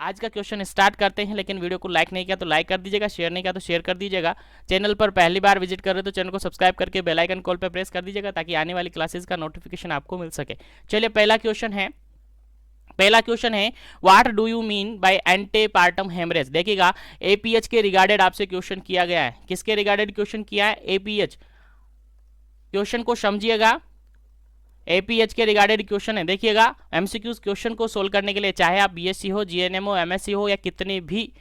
आज का question start करते हैं। लेकिन वीडियो को लाइक नहीं किया तो लाइक कर दीजिएगा, शेयर नहीं किया तो शेयर कर दीजिएगा। चैनल पर पहली बार विजिट कर रहे हो तो चैनल को सब्सक्राइब करके बेल आइकन कॉल पर प्रेस कर दीजिएगा ताकि आने वाली क्लासेस का नोटिफिकेशन आपको मिल सके। चलिए पहला क्वेश्चन है what do you mean by antepartum haemorrhage. देखिएगा एपीएच के रिगार्डेड आपसे क्वेश्चन किया गया है। किसके रिगार्डेड क्वेश्चन किया है? एपीएच। क्वेश्चन को समझिएगा, एपीएच के रिगार्डेड क्वेश्चन है। देखिएगा एमसीक्यूज क्वेश्चन को सोल्व करने के लिए चाहे आप बीएससी हो, जीएनएम हो, एमएससी हो या कितने भी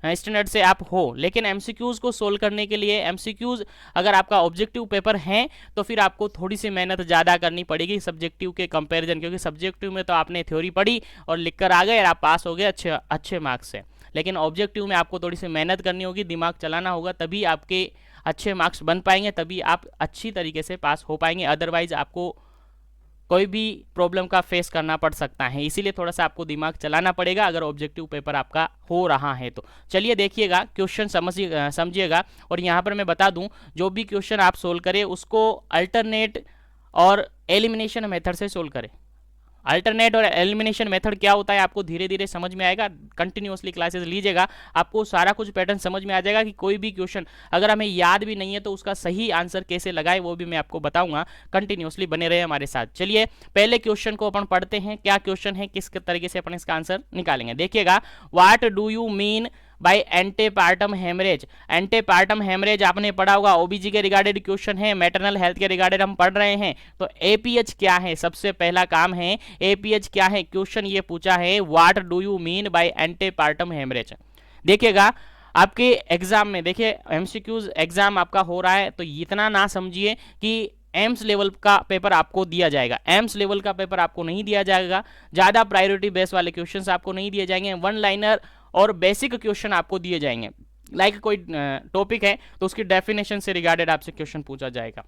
स्टैंडर्ड से आप हो, लेकिन एमसीक्यूज को सोल्व करने के लिए एमसीक्यूज अगर आपका ऑब्जेक्टिव पेपर है तो फिर आपको थोड़ी सी मेहनत ज़्यादा करनी पड़ेगी सब्जेक्टिव के कंपैरिजन, क्योंकि सब्जेक्टिव में तो आपने थ्योरी पढ़ी और लिख कर आ गए और आप पास हो गए अच्छे मार्क्स से। लेकिन ऑब्जेक्टिव में आपको थोड़ी सी मेहनत करनी होगी, दिमाग चलाना होगा, तभी आपके अच्छे मार्क्स बन पाएंगे, तभी आप अच्छी तरीके से पास हो पाएंगे। अदरवाइज आपको कोई भी प्रॉब्लम का फेस करना पड़ सकता है, इसीलिए थोड़ा सा आपको दिमाग चलाना पड़ेगा अगर ऑब्जेक्टिव पेपर आपका हो रहा है तो। चलिए देखिएगा क्वेश्चन समझिएगा। और यहाँ पर मैं बता दूं, जो भी क्वेश्चन आप सोल्व करें उसको अल्टरनेट और एलिमिनेशन मेथड से सोल्व करें। अल्टरनेट और एलिमिनेशन मेथड क्या होता है आपको धीरे धीरे समझ में आएगा। कंटिन्यूअसली क्लासेस लीजिएगा, आपको सारा कुछ पैटर्न समझ में आ जाएगा कि कोई भी क्वेश्चन अगर हमें याद भी नहीं है तो उसका सही आंसर कैसे लगाए वो भी मैं आपको बताऊंगा। कंटिन्यूअसली बने रहे हमारे साथ। चलिए पहले क्वेश्चन को अपन पढ़ते हैं, क्या क्वेश्चन है, किस तरीके से अपन इसका आंसर निकालेंगे। देखिएगा what do you mean by antepartum haemorrhage. Antepartum haemorrhage आपने पढ़ा होगा, ओबीजी के रिगार्डेड क्वेश्चन है, मैटरनल हेल्थ के रिगार्डेड हम पढ़ रहे हैं। तो एपीएच क्या है, सबसे पहला काम है एपीएच क्या है। क्वेश्चन ये पूछा है what do you mean by antepartum haemorrhage. देखिएगा आपके एग्जाम में, देखिए एमसीक्यूज एग्जाम आपका हो रहा है तो इतना ना समझिए कि एम्स लेवल का पेपर आपको दिया जाएगा। एम्स लेवल का पेपर आपको नहीं दिया जाएगा, ज़्यादा प्रायोरिटी बेस वाले क्वेश्चंस आपको नहीं दिए जाएंगे, वन लाइनर और बेसिक क्वेश्चन आपको दिए जाएंगे। लाइक कोई टॉपिक है तो उसकी डेफिनेशन से रिगार्डेड आपसे क्वेश्चन पूछा जाएगा,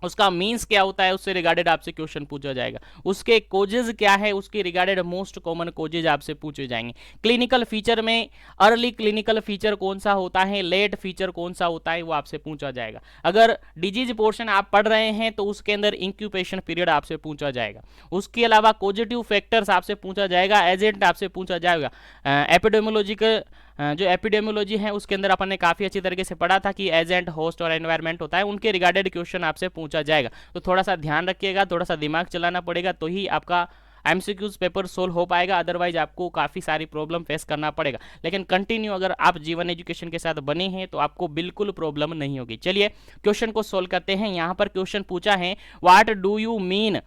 उसका मीन्स क्या होता है उससे रिगार्डेड आपसे क्वेश्चन पूछा जाएगा, उसके कोजेज क्या है उसके रिगार्डेड मोस्ट कॉमन कोजेज आपसे पूछे जाएंगे। क्लिनिकल फीचर में अर्ली क्लिनिकल फीचर कौन सा होता है, लेट फीचर कौन सा होता है वो आपसे पूछा जाएगा। अगर डिजीज पोर्शन आप पढ़ रहे हैं तो उसके अंदर इंक्यूबेशन पीरियड आपसे पूछा जाएगा। उसके अलावा पॉजिटिव फैक्टर्स आपसे पूछा जाएगा, एजेंट आपसे पूछा जाएगा। एपिडेमियोलॉजिकल जो एपिडेमियोलॉजी है उसके अंदर अपन ने काफ़ी अच्छी तरीके से पढ़ा था कि एजेंट, होस्ट और एनवायरनमेंट होता है, उनके रिगार्डेड क्वेश्चन आपसे पूछा जाएगा। तो थोड़ा सा ध्यान रखिएगा, थोड़ा सा दिमाग चलाना पड़ेगा तो ही आपका एमसीक्यूज पेपर सोल्व हो पाएगा, अदरवाइज आपको काफ़ी सारी प्रॉब्लम फेस करना पड़ेगा। लेकिन कंटिन्यू अगर आप जीवन एजुकेशन के साथ बने हैं तो आपको बिल्कुल प्रॉब्लम नहीं होगी। चलिए क्वेश्चन को सोल्व करते हैं। यहाँ पर क्वेश्चन पूछा है what do you mean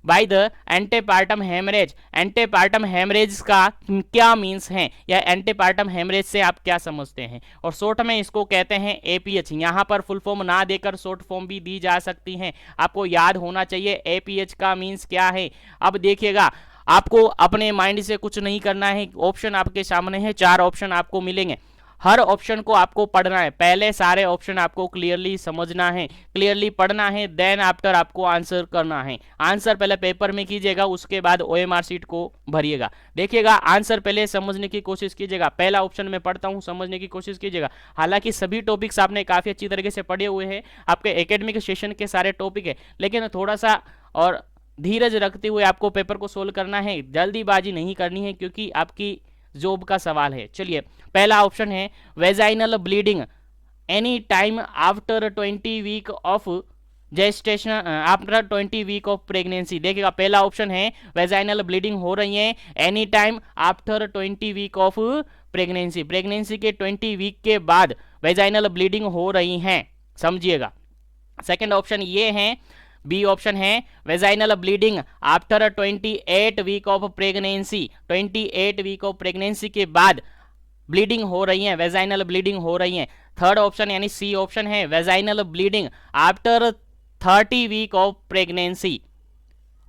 by the antepartum haemorrhage. Antepartum haemorrhage का क्या मीन्स है या एंटेपार्टम हेमरेज से आप क्या समझते हैं, और शॉर्ट में इसको कहते हैं एपीएच। यहाँ पर फुल फॉर्म ना देकर शॉर्ट फॉर्म भी दी जा सकती है, आपको याद होना चाहिए एपीएच का मीन्स क्या है। अब देखिएगा आपको अपने माइंड से कुछ नहीं करना है, ऑप्शन आपके सामने है, 4 ऑप्शन आपको मिलेंगे, हर ऑप्शन को आपको पढ़ना है। पहले सारे ऑप्शन आपको क्लियरली समझना है, क्लियरली पढ़ना है, देन आफ्टर आपको आंसर करना है। आंसर पहले पेपर में कीजिएगा, उसके बाद ओएमआर शीट को भरिएगा। देखिएगा आंसर पहले समझने की कोशिश कीजिएगा, पहला ऑप्शन में पढ़ता हूँ, समझने की कोशिश कीजिएगा। हालांकि सभी टॉपिक्स आपने काफ़ी अच्छी तरीके से पढ़े हुए हैं, आपके एकेडमिक सेशन के सारे टॉपिक है, लेकिन थोड़ा सा और धीरज रखते हुए आपको पेपर को सोल्व करना है, जल्दीबाजी नहीं करनी है क्योंकि आपकी जॉब का सवाल है। चलिए पहला ऑप्शन है vaginal bleeding any time after 20 week of gestation, after 20 week of pregnancy. देखिएगा पहला ऑप्शन है वेजाइनल ब्लीडिंग हो रही है any time after 20 week of pregnancy, pregnancy के 20 वीक के बाद वेजाइनल ब्लीडिंग हो रही हैं, समझिएगा। सेकेंड ऑप्शन ये है, बी ऑप्शन है vaginal bleeding after 28 week of pregnancy, 28 week of pregnancy के बाद ब्लीडिंग हो रही है, वेजाइनल ब्लीडिंग हो रही है। थर्ड ऑप्शन यानी सी ऑप्शन है vaginal bleeding after 30 week of pregnancy,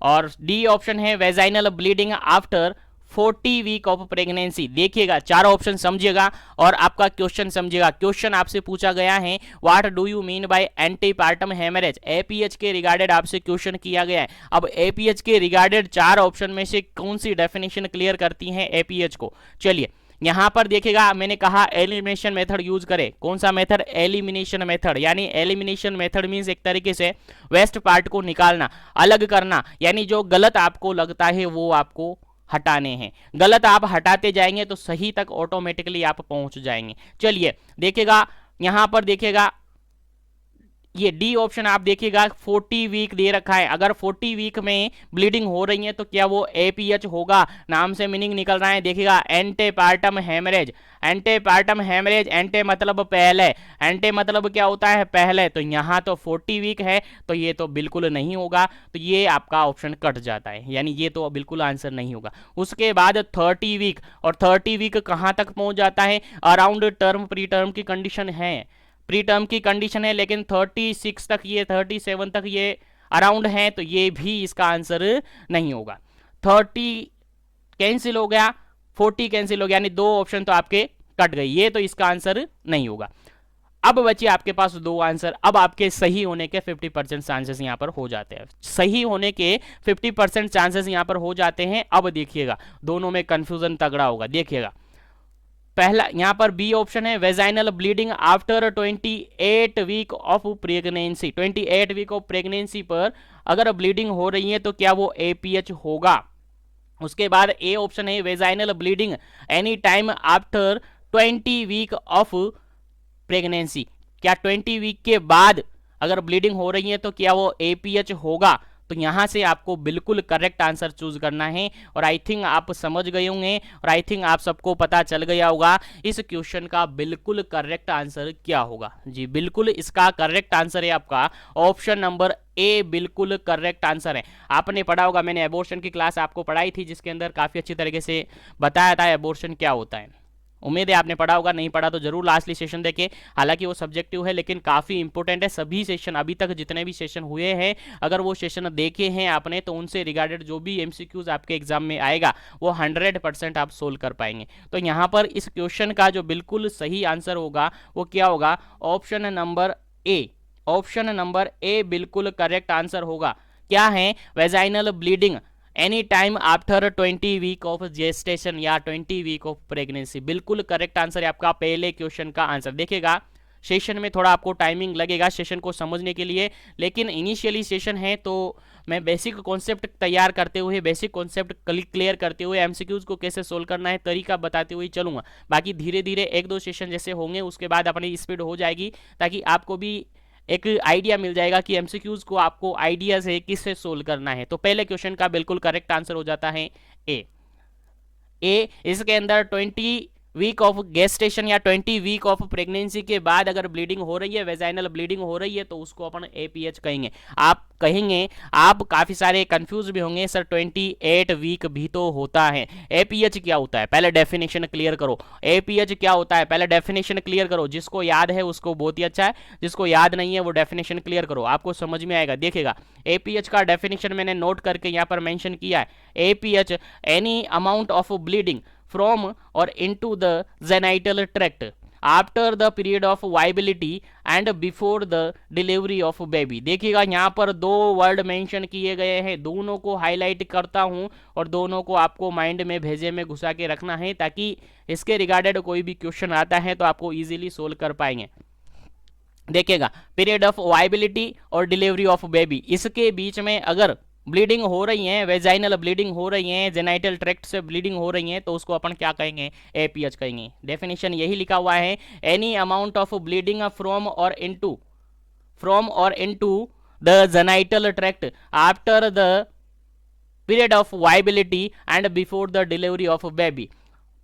और डी ऑप्शन है vaginal bleeding after 40 week of pregnancy. देखिएगा चारों ऑप्शन समझिएगा और आपका क्वेश्चन समझिएगा। क्वेश्चन आपसे पूछा गया है what do you mean by antepartum haemorrhage, APH के रिगार्डेड आपसे क्वेश्चन किया गया है। अब एपीएच के रिगार्डेड 4 ऑप्शन में से कौन सी डेफिनेशन क्लियर करती है एपीएच को। चलिए यहां पर देखिएगा, मैंने कहा एलिमिनेशन मेथड यूज करें। कौन सा मेथड? Elimination method. यानी एलिमिनेशन मेथड मीन्स एक तरीके से वेस्ट पार्ट को निकालना, अलग करना, यानी जो गलत आपको लगता है वो आपको हटाने हैं। गलत आप हटाते जाएंगे तो सही तक ऑटोमेटिकली आप पहुंच जाएंगे। चलिए देखिएगा, यहां पर देखिएगा ये डी ऑप्शन आप देखिएगा 40 वीक दे रखा है। अगर 40 वीक में ब्लीडिंग हो रही है तो क्या वो एपीएच होगा? नाम से मीनिंग निकल रहा है। देखिएगा एंटेपार्टम हेमरेज, एंटेपार्टम हेमरेज, एंटे मतलब पहले, एंटे मतलब क्या होता है? पहले। तो यहाँ तो 40 वीक है तो ये तो बिल्कुल नहीं होगा, तो ये आपका ऑप्शन कट जाता है, यानी ये तो बिल्कुल आंसर नहीं होगा। उसके बाद 30 वीक, और 30 वीक कहाँ तक पहुंच जाता है? अराउंड टर्म प्री टर्म की कंडीशन है, प्री टर्म की कंडीशन है, लेकिन 36 तक ये 37 तक ये अराउंड है, तो ये भी इसका आंसर नहीं होगा। 30 कैंसिल हो गया, 40 कैंसिल हो गया, यानी दो ऑप्शन तो आपके कट गई, ये तो इसका आंसर नहीं होगा। अब बचिए आपके पास दो आंसर। अब आपके सही होने के 50% चांसेस यहां पर हो जाते हैं, सही होने के 50% चांसेस यहां पर हो जाते हैं। अब देखिएगा दोनों में कंफ्यूजन तगड़ा होगा। देखिएगा पहला यहां पर बी ऑप्शन है, vaginal bleeding after 28 week of pregnancy. 28 week of pregnancy पर अगर ब्लीडिंग हो रही है तो क्या वो एपीएच होगा? उसके बाद ए ऑप्शन है, vaginal bleeding any time after 20 week of pregnancy. क्या 20 वीक के बाद अगर ब्लीडिंग हो रही है तो क्या वो एपीएच होगा? तो यहां से आपको बिल्कुल करेक्ट आंसर चूज करना है। और आई थिंक आप समझ गए होंगे, और आई थिंक आप सबको पता चल गया होगा इस क्वेश्चन का बिल्कुल करेक्ट आंसर क्या होगा। जी बिल्कुल, इसका करेक्ट आंसर है आपका ऑप्शन नंबर ए, बिल्कुल करेक्ट आंसर है। आपने पढ़ा होगा, मैंने एबॉर्शन की क्लास आपको पढ़ाई थी जिसके अंदर काफी अच्छी तरीके से बताया था एबॉर्शन क्या होता है। उम्मीद है आपने पढ़ा होगा, नहीं पढ़ा तो जरूर लास्टली सेशन देखें। हालांकि वो सब्जेक्टिव है लेकिन काफ़ी इंपॉर्टेंट है। सभी सेशन अभी तक जितने भी सेशन हुए हैं, अगर वो सेशन देखे हैं आपने तो उनसे रिगार्डेड जो भी एमसीक्यूज आपके एग्जाम में आएगा वो 100% आप सोल्व कर पाएंगे। तो यहाँ पर इस क्वेश्चन का जो बिल्कुल सही आंसर होगा वो क्या होगा? Option number A, option number A बिल्कुल करेक्ट आंसर होगा। क्या है? Vaginal bleeding any time after 20 week of gestation या 20 वीक ऑफ प्रेगनेंसी, बिल्कुल करेक्ट आंसर है आपका पहले क्वेश्चन का आंसर। देखिएगा सेशन में थोड़ा आपको टाइमिंग लगेगा सेशन को समझने के लिए, लेकिन इनिशियली सेशन है तो मैं बेसिक कॉन्सेप्ट तैयार करते हुए, बेसिक कॉन्सेप्ट क्लियर करते हुए एमसीक्यूज को कैसे सोल्व करना है तरीका बताते हुए चलूंगा। बाकी धीरे धीरे एक दो सेशन जैसे होंगे उसके बाद अपनी स्पीड हो जाएगी, ताकि आपको भी एक आइडिया मिल जाएगा कि एमसीक्यूज को आपको आइडिया से किससे सोल्व करना है। तो पहले क्वेश्चन का बिल्कुल करेक्ट आंसर हो जाता है ए। इसके अंदर 20 वीक ऑफ गेस्टेशन या 20 वीक ऑफ प्रेगनेंसी के बाद अगर ब्लीडिंग हो रही है, वेजाइनल ब्लीडिंग हो रही है, तो उसको अपन एपीएच कहेंगे। आप कहेंगे, आप काफी सारे कंफ्यूज भी होंगे, सर 28 वीक भी तो होता है, एपीएच क्या होता है? पहले डेफिनेशन क्लियर करो, एपीएच क्या होता है पहले डेफिनेशन क्लियर करो। जिसको याद है उसको बहुत ही अच्छा है, जिसको याद नहीं है वो डेफिनेशन क्लियर करो, आपको समझ में आएगा। देखिएगा एपीएच का डेफिनेशन मैंने नोट करके यहाँ पर मेंशन किया है। APH any amount of bleeding from or into the genital tract after the period of viability and before the delivery of baby। देखिएगा यहाँ पर दो वर्ड मेंशन किए गए हैं, दोनों को हाईलाइट करता हूँ और दोनों को आपको माइंड में भेजे में घुसा के रखना है, ताकि इसके रिगार्डेड कोई भी क्वेश्चन आता है तो आपको इजीली सोल्व कर पाएंगे। देखिएगा पीरियड ऑफ वाइबिलिटी और डिलीवरी ऑफ बेबी, इसके बीच में अगर ब्लीडिंग हो रही है, वेजाइनल ब्लीडिंग हो रही है, जेनाइटल ट्रैक्ट से ब्लीडिंग हो रही है, तो उसको अपन क्या कहेंगे? एपीएच कहेंगे। डेफिनेशन यही लिखा हुआ है, any amount of bleeding from or into the genital tract after the period of viability and before the delivery of baby.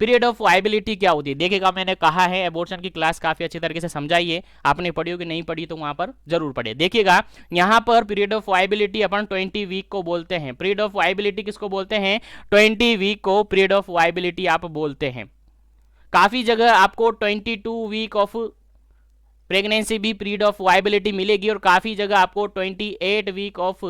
Period of viability क्या होती है? देखिएगा मैंने कहा है एबॉर्शन की क्लास काफी अच्छी तरीके से समझाइए, आपने पढ़ी हो कि नहीं पढ़ी तो वहां पर जरूर पढ़े। देखिएगा यहां पर पीरियड ऑफ वाइबिलिटी अपन 20 वीक को बोलते हैं। पीरियड ऑफ वाइबिलिटी किसको बोलते हैं? 20 वीक को पीरियड ऑफ वाइबिलिटी आप बोलते हैं। काफी जगह आपको 22 वीक ऑफ प्रेगनेंसी भी पीरियड ऑफ वाइबिलिटी मिलेगी, और काफी जगह आपको 28 वीक ऑफ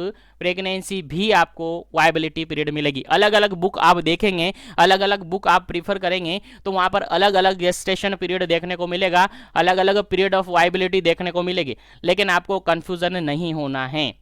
प्रेगनेंसी भी आपको वाइबिलिटी पीरियड मिलेगी। अलग अलग बुक आप देखेंगे, अलग अलग बुक आप प्रीफर करेंगे तो वहां पर अलग अलग गेस्टेशन पीरियड देखने को मिलेगा, अलग अलग पीरियड ऑफ वाइबिलिटी देखने को मिलेगी। लेकिन आपको कंफ्यूजन नहीं होना है,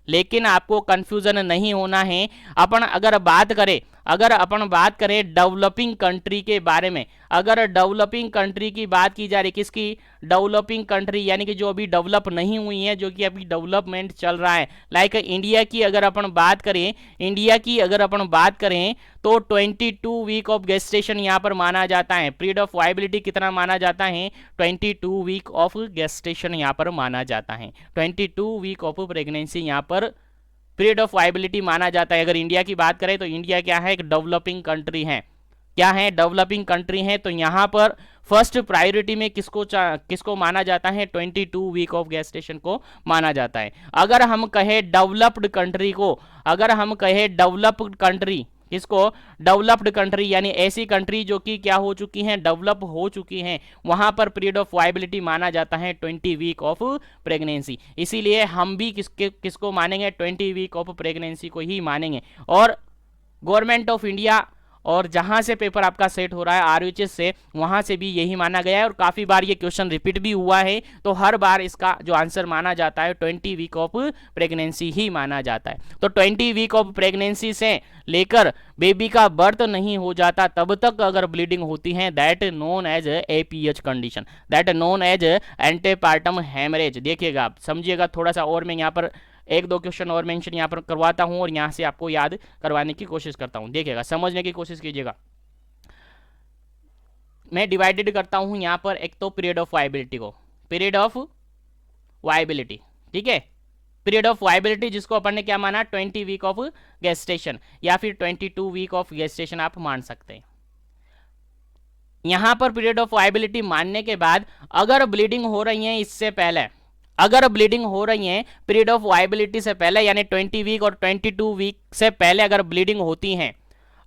लेकिन आपको कंफ्यूजन नहीं होना है। अपन अगर बात करें अगर अपन बात करें डेवलपिंग कंट्री के बारे में, अगर डेवलपिंग कंट्री की बात की जा रही, किसकी, डेवलपिंग कंट्री यानी कि जो अभी डेवलप नहीं हुई है, जो कि अभी डेवलपमेंट चल रहा है, लाइक इंडिया की अगर अपन बात करें, इंडिया की अगर अपन बात करें तो 22 वीक ऑफ गेस्टेशन यहाँ पर माना जाता है। पीरियड ऑफ वायबिलिटी कितना माना जाता है, 22 वीक ऑफ गेस्टेशन यहाँ पर माना जाता है। 22 वीक ऑफ प्रेगनेंसी यहाँ पर पीरियड ऑफ वायबिलिटी माना जाता है। अगर इंडिया की बात करें तो इंडिया क्या है, एक डेवलपिंग कंट्री है। क्या है, डेवलपिंग कंट्री है। तो यहाँ पर फर्स्ट प्रायोरिटी में किसको माना जाता है, 22 वीक ऑफ गेस्टेशन को माना जाता है। अगर हम कहे डेवलप्ड कंट्री को, अगर हम कहे डेवलप्ड कंट्री, किसको, डेवलप्ड कंट्री यानी ऐसी कंट्री जो कि क्या हो चुकी हैं, डेवलप हो चुकी हैं, वहां पर पीरियड ऑफ वायबिलिटी माना जाता है 20 वीक ऑफ प्रेगनेंसी। इसीलिए हम भी किसको मानेंगे, 20 वीक ऑफ प्रेगनेंसी को ही मानेंगे। और गवर्नमेंट ऑफ इंडिया और जहां से पेपर आपका सेट हो रहा है आरयूएचएस से, वहां से भी यही माना गया है और काफी बार ये क्वेश्चन रिपीट भी हुआ है। तो हर बार इसका जो आंसर माना जाता है 20 वीक ऑफ प्रेगनेंसी ही माना जाता है। तो 20 वीक ऑफ प्रेगनेंसी से लेकर बेबी का बर्थ नहीं हो जाता तब तक अगर ब्लीडिंग होती है, that known as APH condition, that known as antepartum haemorrhage. देखिएगा, आप समझिएगा थोड़ा सा, और मैं यहाँ पर एक दो क्वेश्चन और मेंशन यहाँ पर करवाता हूं और यहाँ से आपको याद करवाने की कोशिश करता हूं। देखिएगा, समझने की कोशिश कीजिएगा। मैं डिवाइडेड करता हूं यहाँ पर एक तो पीरियड ऑफ वायबिलिटी को, पीरियड ऑफ वायबिलिटी, ठीक है, पीरियड ऑफ वायबिलिटी जिसको अपन ने क्या माना, 20 वीक ऑफ गेस्टेशन या फिर 22 वीक ऑफ गेस्टेशन आप मान सकते हैं। यहां पर पीरियड ऑफ वायबिलिटी मानने के बाद अगर ब्लीडिंग हो रही है इससे पहले, अगर ब्लीडिंग हो रही है पीरियड ऑफ वायबिलिटी से पहले यानी 20 वीक और 22 वीक से पहले अगर ब्लीडिंग होती है,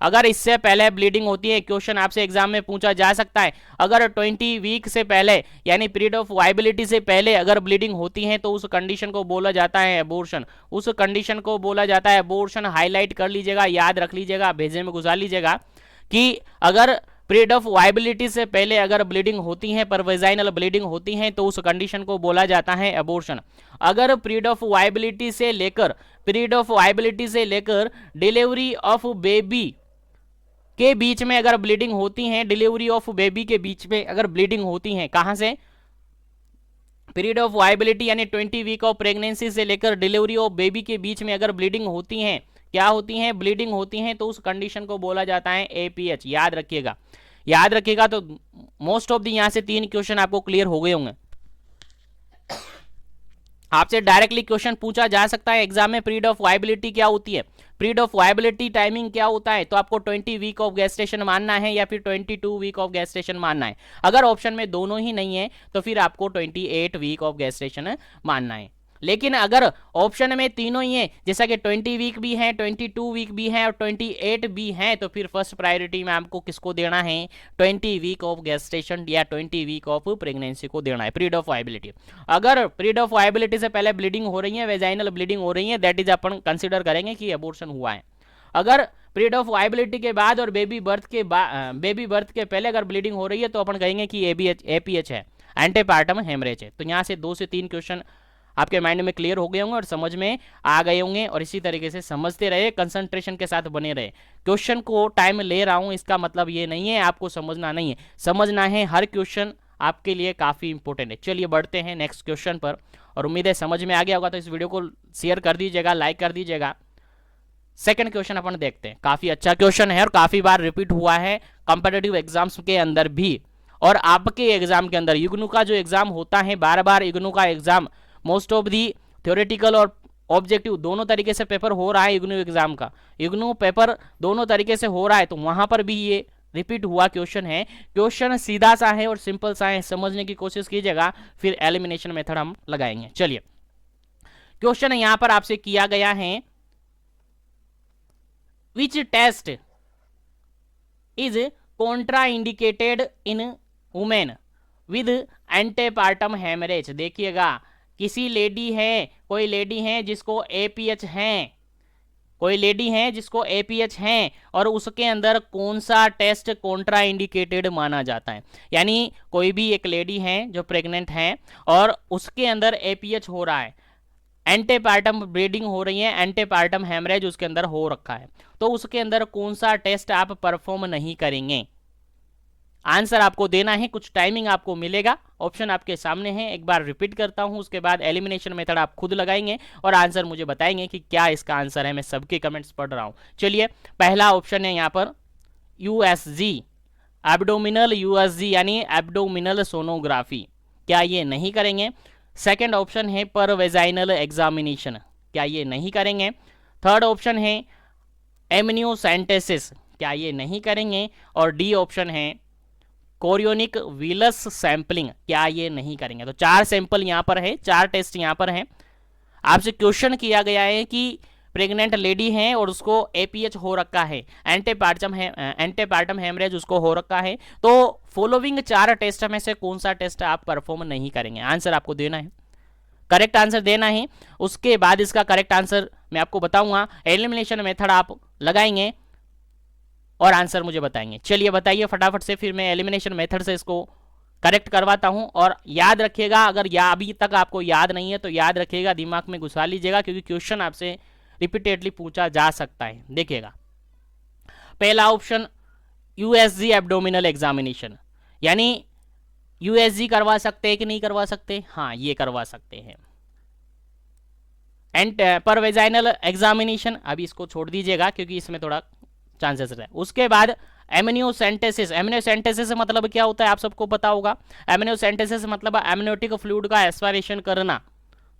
अगर इससे पहले ब्लीडिंग होती है, क्वेश्चन आपसे एग्जाम में पूछा जा सकता है, अगर 20 वीक से पहले यानी पीरियड ऑफ वायबिलिटी से पहले अगर ब्लीडिंग होती है तो उस कंडीशन को बोला जाता है अबॉर्शन, उस कंडीशन को बोला जाता है अबॉर्शन। हाईलाइट कर लीजिएगा, याद रख लीजिएगा, भेजे में घुसा लीजिएगा कि अगर पीरियड ऑफ वायबिलिटी से पहले अगर ब्लीडिंग होती है, पर वेजाइनल ब्लीडिंग होती है, तो उस कंडीशन को बोला जाता है अबॉर्शन। अगर पीरियड ऑफ वायबिलिटी से लेकर, पीरियड ऑफ वायबिलिटी से लेकर डिलीवरी ऑफ बेबी के बीच में अगर ब्लीडिंग होती है, डिलीवरी ऑफ बेबी के बीच में अगर ब्लीडिंग होती है, कहां से, पीरियड ऑफ वायबिलिटी यानी 20 वीक ऑफ प्रेगनेंसी से लेकर डिलीवरी ऑफ बेबी के बीच में अगर ब्लीडिंग होती है, क्या होती हैं, ब्लीडिंग होती हैं, तो उस कंडीशन को बोला जाता है एपीएच। याद रखिएगा, याद रखिएगा। तो मोस्ट ऑफ दी यहां से 3 क्वेश्चन आपको क्लियर हो गए होंगे। आपसे डायरेक्टली क्वेश्चन पूछा जा सकता है एग्जाम में, पीरियड ऑफ वायबिलिटी क्या होती है, पीरियड ऑफ वायबिलिटी टाइमिंग क्या होता है, तो आपको 20 वीक ऑफ गेस्टेशन मानना है या फिर 22 वीक ऑफ गेस्टेशन मानना है। अगर ऑप्शन में दोनों ही नहीं है तो फिर आपको 28 वीक ऑफ गेस्टेशन मानना है। लेकिन अगर ऑप्शन में तीनों ही है, जैसा कि 20 वीक भी है, 22 वीक भी है और 28 भी है, तो फिर फर्स्ट प्रायोरिटी में आपको किसको देना है, 20 वीक ऑफ गेस्टेशन या 20 वीक ऑफ प्रेगनेंसी को देना है, पीरियड ऑफ वायबिलिटी। अगर पीरियड ऑफ वायबिलिटी से पहले ब्लीडिंग हो रही है, वेजाइनल ब्लीडिंग हो रही है, दैट इज अपन कंसिडर करेंगे कि अबॉर्शन हुआ है। अगर पीरियड ऑफ वायबिलिटी के बाद और बेबी बर्थ के पहले अगर ब्लीडिंग हो रही है तो अपन कहेंगे कि एपीएच है, एंटेपार्टम हेमरेज है। तो यहाँ से 2 से 3 क्वेश्चन आपके माइंड में क्लियर हो गए होंगे और समझ में आ गए होंगे। और इसी तरीके से समझते रहे, कंसंट्रेशन के साथ बने रहे। क्वेश्चन को टाइम ले रहा हूं इसका मतलब ये नहीं है आपको समझना नहीं है, समझना है। हर क्वेश्चन आपके लिए काफ़ी इंपॉर्टेंट है। चलिए बढ़ते हैं नेक्स्ट क्वेश्चन पर, और उम्मीद है समझ में आ गया होगा। तो इस वीडियो को शेयर कर दीजिएगा, लाइक कर दीजिएगा। सेकंड क्वेश्चन अपन देखते हैं। काफ़ी अच्छा क्वेश्चन है और काफ़ी बार रिपीट हुआ है कॉम्पिटिटिव एग्जाम्स के अंदर भी और आपके एग्जाम के अंदर। इग्नू का जो एग्जाम होता है, बार बार इग्नू का exam most of the theoretical और ऑब्जेक्टिव दोनों तरीके से पेपर हो रहा है। इग्नू एग्जाम का इग्नू पेपर दोनों तरीके से हो रहा है, तो वहां पर भी ये रिपीट हुआ क्वेश्चन है। क्वेश्चन सीधा सा है और सिंपल सा है, समझने की कोशिश कीजिएगा, फिर एलिमिनेशन मेथड हम लगाएंगे। चलिए क्वेश्चन यहां पर आपसे किया गया है, which test is contraindicated in women with antepartum haemorrhage. देखिएगा, किसी लेडी है, कोई लेडी है जिसको एपीएच है, कोई लेडी है जिसको एपीएच है, और उसके अंदर कौन सा टेस्ट कॉन्ट्रा इंडिकेटेड माना जाता है। यानी कोई भी एक लेडी है जो प्रेग्नेंट है और उसके अंदर एपीएच हो रहा है, एंटीपार्टम ब्लीडिंग हो रही है, एंटीपार्टम हेमरेज उसके अंदर हो रखा है, तो उसके अंदर कौन सा टेस्ट आप परफॉर्म नहीं करेंगे? आंसर आपको देना है, कुछ टाइमिंग आपको मिलेगा, ऑप्शन आपके सामने है, एक बार रिपीट करता हूं, उसके बाद एलिमिनेशन मेथड आप खुद लगाएंगे और आंसर मुझे बताएंगे कि क्या इसका आंसर है। मैं सबके कमेंट्स पढ़ रहा हूं। चलिए, पहला ऑप्शन है यहाँ पर यूएसजी, एब्डोमिनल यूएसजी यानी एब्डोमिनल सोनोग्राफी, क्या ये नहीं करेंगे? सेकेंड ऑप्शन है पर वेजाइनल एग्जामिनेशन, क्या ये नहीं करेंगे? थर्ड ऑप्शन है एमनियोसेंटेसिस, क्या ये नहीं करेंगे? और डी ऑप्शन है कोरियोनिक विलस सैंपलिंग, क्या ये नहीं करेंगे? तो 4 सैंपल यहाँ पर है, 4 टेस्ट यहाँ पर हैं। आपसे क्वेश्चन किया गया है कि प्रेग्नेंट लेडी है और उसको एपीएच हो रखा है, एंटीपार्टम हेमरेज उसको हो रखा है, तो फॉलोइंग 4 टेस्ट में से कौन सा टेस्ट आप परफॉर्म नहीं करेंगे? आंसर आपको देना है, करेक्ट आंसर देना है। उसके बाद इसका करेक्ट आंसर मैं आपको बताऊंगा, एलिमिनेशन मेथड आप लगाएंगे और आंसर मुझे बताएंगे। चलिए बताइए फटाफट से, फिर मैं एलिमिनेशन मेथड से इसको करेक्ट करवाता हूं। और याद रखिएगा, अगर अभी तक आपको याद नहीं है तो याद रखिएगा, दिमाग में घुसा लीजिएगा, क्योंकि क्वेश्चन आपसे रिपीटेडली पूछा जा सकता है। देखिएगा, पहला ऑप्शन यूएसजी एब्डोमिनल एग्जामिनेशन, यानी यूएसजी करवा सकते हैं कि नहीं करवा सकते? हाँ, ये करवा सकते हैं। एंड पर वेजाइनल एग्जामिनेशन अभी इसको छोड़ दीजिएगा क्योंकि इसमें थोड़ा चांसेस है। उसके बाद एमनियोसेंटेसिस, एमनियोसेंटेसिस मतलब क्या होता है आप सबको पता होगा। एमनियोसेंटेसिस मतलब एमनियोटिक फ्लूइड का एस्पायरेशन करना,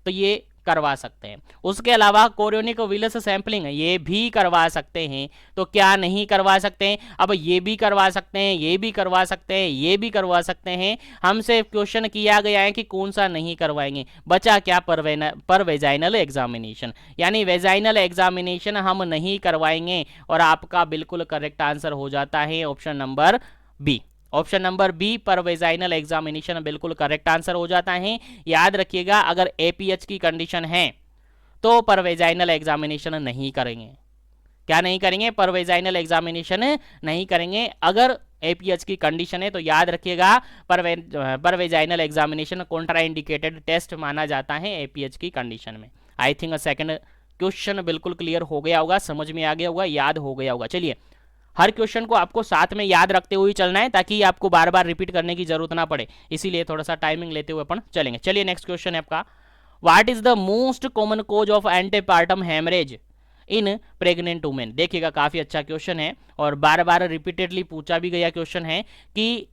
तो ये करवा सकते हैं। उसके अलावा कोरियोनिक विलस सैंपलिंग ये भी करवा सकते हैं। तो क्या नहीं करवा सकते हैं? अब ये भी करवा सकते हैं, ये भी करवा सकते हैं, ये भी करवा सकते हैं। हमसे क्वेश्चन किया गया है कि कौन सा नहीं करवाएंगे। बचा क्या? पर वेजाइनल एग्जामिनेशन, यानी वेजाइनल एग्जामिनेशन हम नहीं करवाएंगे और आपका बिल्कुल करेक्ट आंसर हो जाता है option number B. Option number B पर वेजाइनल एग्जामिनेशन बिल्कुल करेक्ट आंसर हो जाता है। याद रखिएगा, अगर एपीएच की कंडीशन है तो पर वेजाइनल एग्जामिनेशन नहीं करेंगे। क्या नहीं करेंगे? पर वेजाइनल एग्जामिनेशन नहीं करेंगे। अगर एपीएच की कंडीशन है तो याद रखिएगा, पर vaginal examination contraindicated test माना जाता है एपीएच की कंडीशन में। आई थिंक सेकंड क्वेश्चन बिल्कुल क्लियर हो गया होगा, समझ में आ गया होगा, याद हो गया होगा। चलिए, हर क्वेश्चन को आपको साथ में याद रखते हुए चलना है ताकि आपको बार बार रिपीट करने की जरूरत ना पड़े, इसीलिए थोड़ा सा टाइमिंग लेते हुए अपन चलेंगे। चलिए, नेक्स्ट क्वेश्चन है आपका, what is the most common cause of antepartum haemorrhage in pregnant women? देखिएगा, काफी अच्छा क्वेश्चन है और बार बार रिपीटेडली पूछा भी गया क्वेश्चन है कि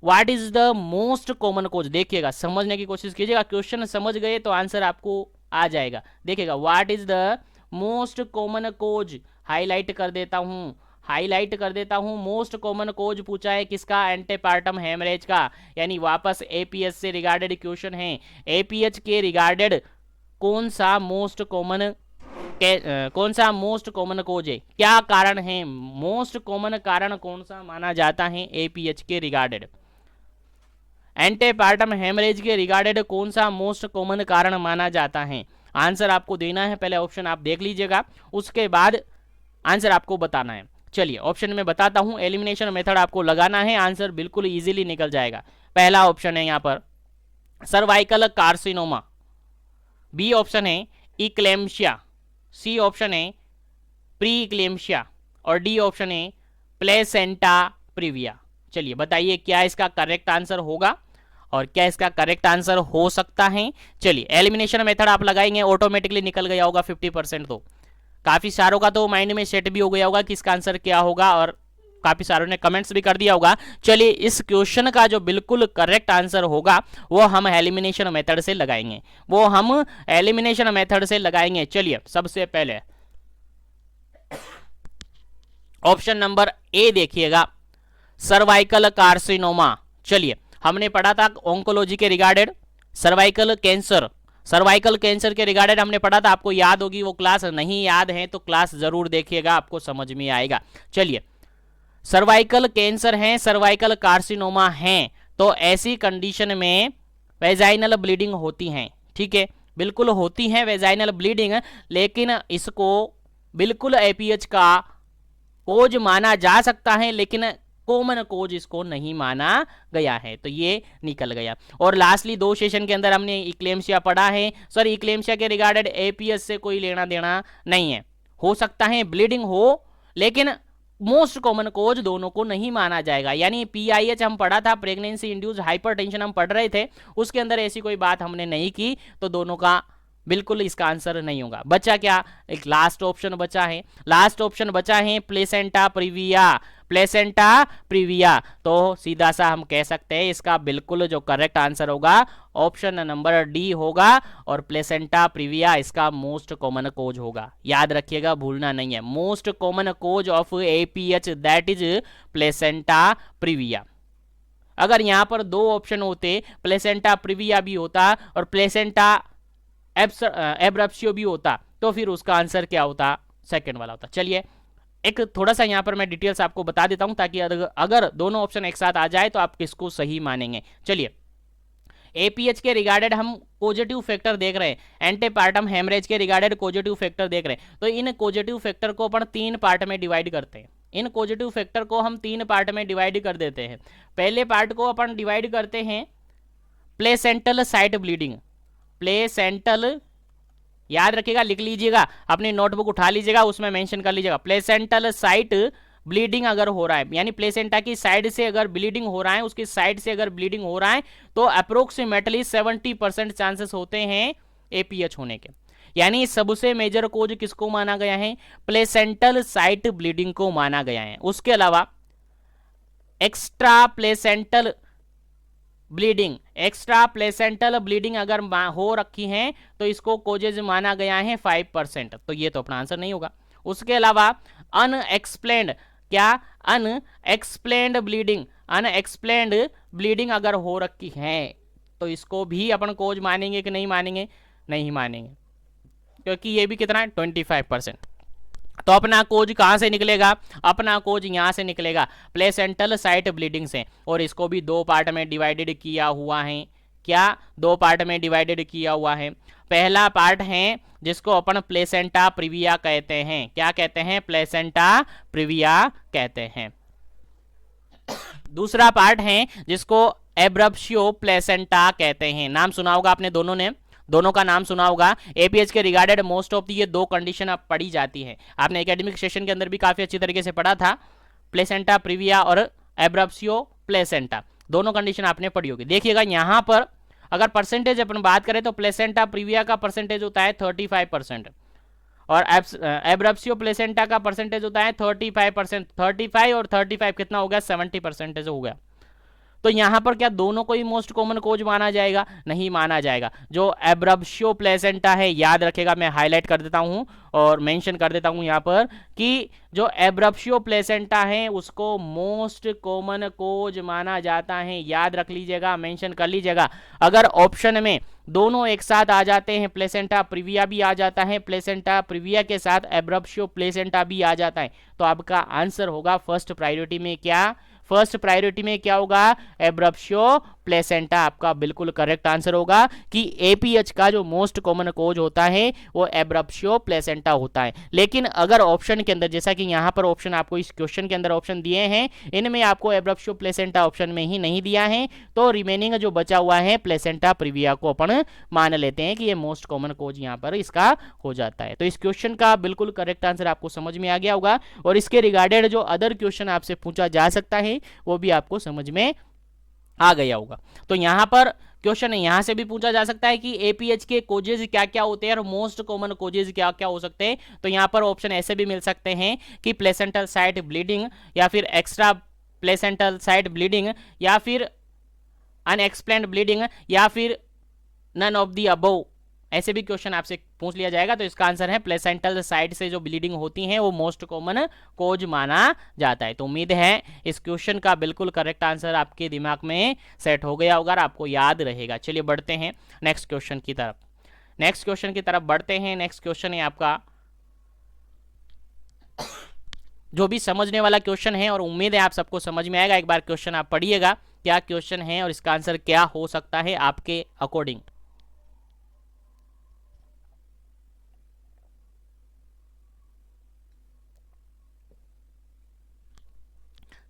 what is the most common cause. देखिएगा, समझने की कोशिश कीजिएगा, क्वेश्चन समझ गए तो आंसर आपको आ जाएगा। देखिएगा, what is the most common cause, highlight कर देता हूं, हाईलाइट कर देता हूं। मोस्ट कॉमन कोज पूछा है किसका? एंटीपार्टम हेमरेज का, यानी वापस एपीएच से रिगार्डेड क्वेश्चन है। एपीएच के रिगार्डेड कौन सा मोस्ट कॉमन कोज है? क्या कारण है? मोस्ट कॉमन कारण कौन सा माना जाता है एपीएच के रिगार्डेड? एंटीपार्टम हेमरेज के रिगार्डेड कौन सा मोस्ट कॉमन कारण माना जाता है? आंसर आपको देना है, पहले ऑप्शन आप देख लीजिएगा, उसके बाद आंसर आपको बताना है। चलिए, ऑप्शन में बताता हूं, एलिमिनेशन मेथड आपको लगाना है, आंसर बिल्कुल इजीली निकल जाएगा। पहला ऑप्शन है यहां पर सर्वाइकल कार्सिनोमा, बी ऑप्शन है इक्लेम्शिया, सी ऑप्शन है प्री इक्लेम्शिया और डी ऑप्शन है प्लेसेंटा प्रीविया। चलिए बताइए क्या इसका करेक्ट आंसर होगा और क्या इसका करेक्ट आंसर हो सकता है। चलिए, एलिमिनेशन मेथड आप लगाएंगे, ऑटोमेटिकली निकल गया होगा 50%। तो काफी सारों का तो माइंड में सेट भी हो गया होगा कि इसका आंसर क्या होगा और काफी सारों ने कमेंट्स भी कर दिया होगा। चलिए, इस क्वेश्चन का जो बिल्कुल करेक्ट आंसर होगा वो हम एलिमिनेशन मेथड से लगाएंगे, वो हम एलिमिनेशन मेथड से लगाएंगे। चलिए, सबसे पहले ऑप्शन नंबर ए देखिएगा, सर्वाइकल कार्सिनोमा। चलिए, हमने पढ़ा था ऑन्कोलॉजी के regarded, cervical cancer, cervical cancer के रिगार्डेड हमने पढ़ा था, आपको याद होगी वो क्लास, नहीं याद है तो क्लास जरूर देखिएगा, आपको समझ में आएगा। चलिए, सर्वाइकल कैंसर है, सर्वाइकल कार्सिनोमा है, तो ऐसी कंडीशन में वेजाइनल ब्लीडिंग होती है। ठीक है, बिल्कुल होती है वेजाइनल ब्लीडिंग, लेकिन इसको बिल्कुल एपीएच का कोज माना जा सकता है, लेकिन कॉमन कोज इसको नहीं माना गया है, तो ये निकल गया। और लास्टली 2 सेशन के अंदर हमने इक्लेम्सिया पढ़ा है। सर इक्लेम्सिया के रिगार्डेड एपीएस से कोई लेना देना नहीं है, हो सकता है ब्लीडिंग हो लेकिन मोस्ट कॉमन कोज दोनों को नहीं माना जाएगा। यानी पीआईएच हम पढ़ा था, प्रेगनेंसी इंड्यूस्ड हाइपरटेंशन हम पढ़ रहे थे, उसके अंदर ऐसी कोई बात हमने नहीं की, तो दोनों का बिल्कुल इसका आंसर नहीं होगा। बचा क्या, एक लास्ट ऑप्शन बचा है, लास्ट ऑप्शन बचा है प्लेसेंटा प्रीविया, प्लेसेंटा प्रीविया। तो सीधा सा हम कह सकते हैं इसका बिल्कुल जो करेक्ट आंसर होगा ऑप्शन नंबर डी होगा, और प्लेसेंटा प्रीविया इसका मोस्ट कॉमन कोज होगा। याद रखिएगा, भूलना नहीं है, most common cause of APH that is placenta praevia. अगर यहां पर 2 ऑप्शन होते, प्लेसेंटा प्रीविया भी होता और प्लेसेंटा एब्रप्सियो भी होता, तो फिर उसका आंसर क्या होता, सेकंड वाला होता। चलिए एक थोड़ा सा यहाँ पर मैं डिटेल्स आपको बता देता हूं, ताकि अगर दोनों ऑप्शन एक साथ आ जाए तो आप किसको सही मानेंगे। चलिए एपीएच के रिगार्डेड हम पॉजिटिव फैक्टर देख रहे हैं, एंटीपार्टम हेमरेज के रिगार्डेड पॉजिटिव फैक्टर देख रहे हैं। तो इन पॉजिटिव फैक्टर को अपन 3 पार्ट में डिवाइड करते हैं, इन पॉजिटिव फैक्टर को हम 3 पार्ट में डिवाइड कर देते हैं। पहले पार्ट को अपन डिवाइड करते हैं प्लेसेंटल साइट ब्लीडिंग, प्लेसेंटल, याद रखिएगा, लिख लीजिएगा, अपनी नोटबुक उठा लीजिएगा, उसमें मेंशन कर लीजिएगा प्लेसेंटल साइट ब्लीडिंग अगर हो रहा है, यानी प्लेसेंटा की साइड से अगर ब्लीडिंग हो रहा है, उसकी साइड से अगर ब्लीडिंग हो रहा है, तो अप्रोक्सीमेटली 70% चांसेस होते हैं एपीएच होने के। यानी सबसे मेजर कोज किसको माना गया है, प्लेसेंटल साइट ब्लीडिंग को माना गया है। उसके अलावा extra placental bleeding, extra placental bleeding अगर हो रखी है तो इसको कोजेज माना गया है 5%, तो ये तो अपना आंसर नहीं होगा। उसके अलावा अनएक्सप्लेन्ड, क्या, अनएक्सप्लेन्ड ब्लीडिंग, अनएक्सप्लेन्ड ब्लीडिंग अगर हो रखी है तो इसको भी अपन कोज मानेंगे कि नहीं मानेंगे, नहीं मानेंगे, क्योंकि ये भी कितना है 25%। तो अपना कोज कहां से निकलेगा, अपना कोज यहां से निकलेगा प्लेसेंटल साइट ब्लीडिंग से, और इसको भी 2 पार्ट में डिवाइडेड किया हुआ है। क्या, 2 पार्ट में डिवाइडेड किया हुआ है। पहला पार्ट है जिसको अपन प्लेसेंटा प्रीविया कहते हैं, क्या कहते हैं, प्लेसेंटा प्रीविया कहते हैं। दूसरा पार्ट है जिसको एब्रप्शियो प्लेसेंटा कहते हैं, नाम सुना होगा आपने, दोनों ने, दोनों का नाम सुना होगा। एपीएच के रिगार्डेड मोस्ट ऑफ ये 2 कंडीशन अब पढ़ी जाती है, आपने एकेडमिक सेशन के अंदर भी काफी अच्छी तरीके से पढ़ा था, प्लेसेंटा प्रीविया और एब्रप्सियो प्लेसेंटा, दोनों कंडीशन आपने पढ़ी होगी। देखिएगा यहां पर अगर परसेंटेज अपन बात करें तो प्लेसेंटा प्रीविया का परसेंटेज होता है 35% और एब्रप्सियो प्लेसेंटा का परसेंटेज होता है 35%। 35 और 35 कितना हो गया, 70% हो गया। तो यहां पर क्या दोनों को ही मोस्ट कॉमन कोज माना जाएगा, नहीं माना जाएगा। जो एब्रप्शियो प्लेसेंटा है, याद रखेगा, मैं हाईलाइट कर देता हूं और मेंशन कर देता हूं यहां पर कि जो एब्रप्शियो प्लेसेंटा है उसको मोस्ट कॉमन कोज माना जाता है, याद रख लीजिएगा, मेंशन कर लीजिएगा। अगर ऑप्शन में दोनों एक साथ आ जाते हैं, प्लेसेंटा प्रीविया भी आ जाता है, प्लेसेंटा प्रीविया के साथ एब्रप्शियो प्लेसेंटा भी आ जाता है, तो आपका आंसर होगा फर्स्ट प्रायोरिटी में क्या, फर्स्ट प्रायोरिटी में क्या होगा, एब्रप्शियो प्लेसेंटा आपका बिल्कुल करेक्ट आंसर होगा कि एपीएच का जो मोस्ट कॉमन कोज होता है वो एब्रप्शियो प्लेसेंटा होता है। लेकिन अगर ऑप्शन के अंदर, जैसा कि यहां पर ऑप्शन आपको इस क्वेश्चन के अंदर ऑप्शन दिए हैं, इनमें आपको एब्रप्शियो प्लेसेंटा ऑप्शन में ही नहीं दिया है, तो रिमेनिंग जो बचा हुआ है प्लेसेंटा प्रीविया को अपन मान लेते हैं कि ये मोस्ट कॉमन कोज यहां पर इसका हो जाता है। तो इस क्वेश्चन का बिल्कुल करेक्ट आंसर आपको समझ में आ गया होगा, और इसके रिगार्डेड जो अदर क्वेश्चन आपसे पूछा जा सकता है वो भी आपको समझ में आ गया होगा। तो यहां पर क्वेश्चन यहां से भी पूछा जा सकता है कि एपीएच के कोजेज क्या क्या होते हैं और मोस्ट कॉमन कोजेज क्या क्या हो सकते हैं। तो यहां पर ऑप्शन ऐसे भी मिल सकते हैं कि प्लेसेंटल साइट ब्लीडिंग, या फिर एक्स्ट्रा प्लेसेंटल साइट ब्लीडिंग, या फिर अनएक्सप्लेन्ड ब्लीडिंग, या फिर नन ऑफ दी अबव, ऐसे भी क्वेश्चन आपसे पूछ लिया जाएगा। तो इसका आंसर है प्लेसेंटल साइड से जो ब्लीडिंग होती है वो मोस्ट कॉमन कोज माना जाता है। तो उम्मीद है इस क्वेश्चन का बिल्कुल करेक्ट आंसर आपके दिमाग में सेट हो गया होगा और आपको याद रहेगा। चलिए बढ़ते हैं नेक्स्ट क्वेश्चन की तरफ, नेक्स्ट क्वेश्चन की तरफ बढ़ते हैं। नेक्स्ट क्वेश्चन है आपका जो भी समझने वाला क्वेश्चन है, और उम्मीद है आप सबको समझ में आएगा। एक बार क्वेश्चन आप पढ़िएगा क्या क्वेश्चन है और इसका आंसर क्या हो सकता है आपके अकॉर्डिंग।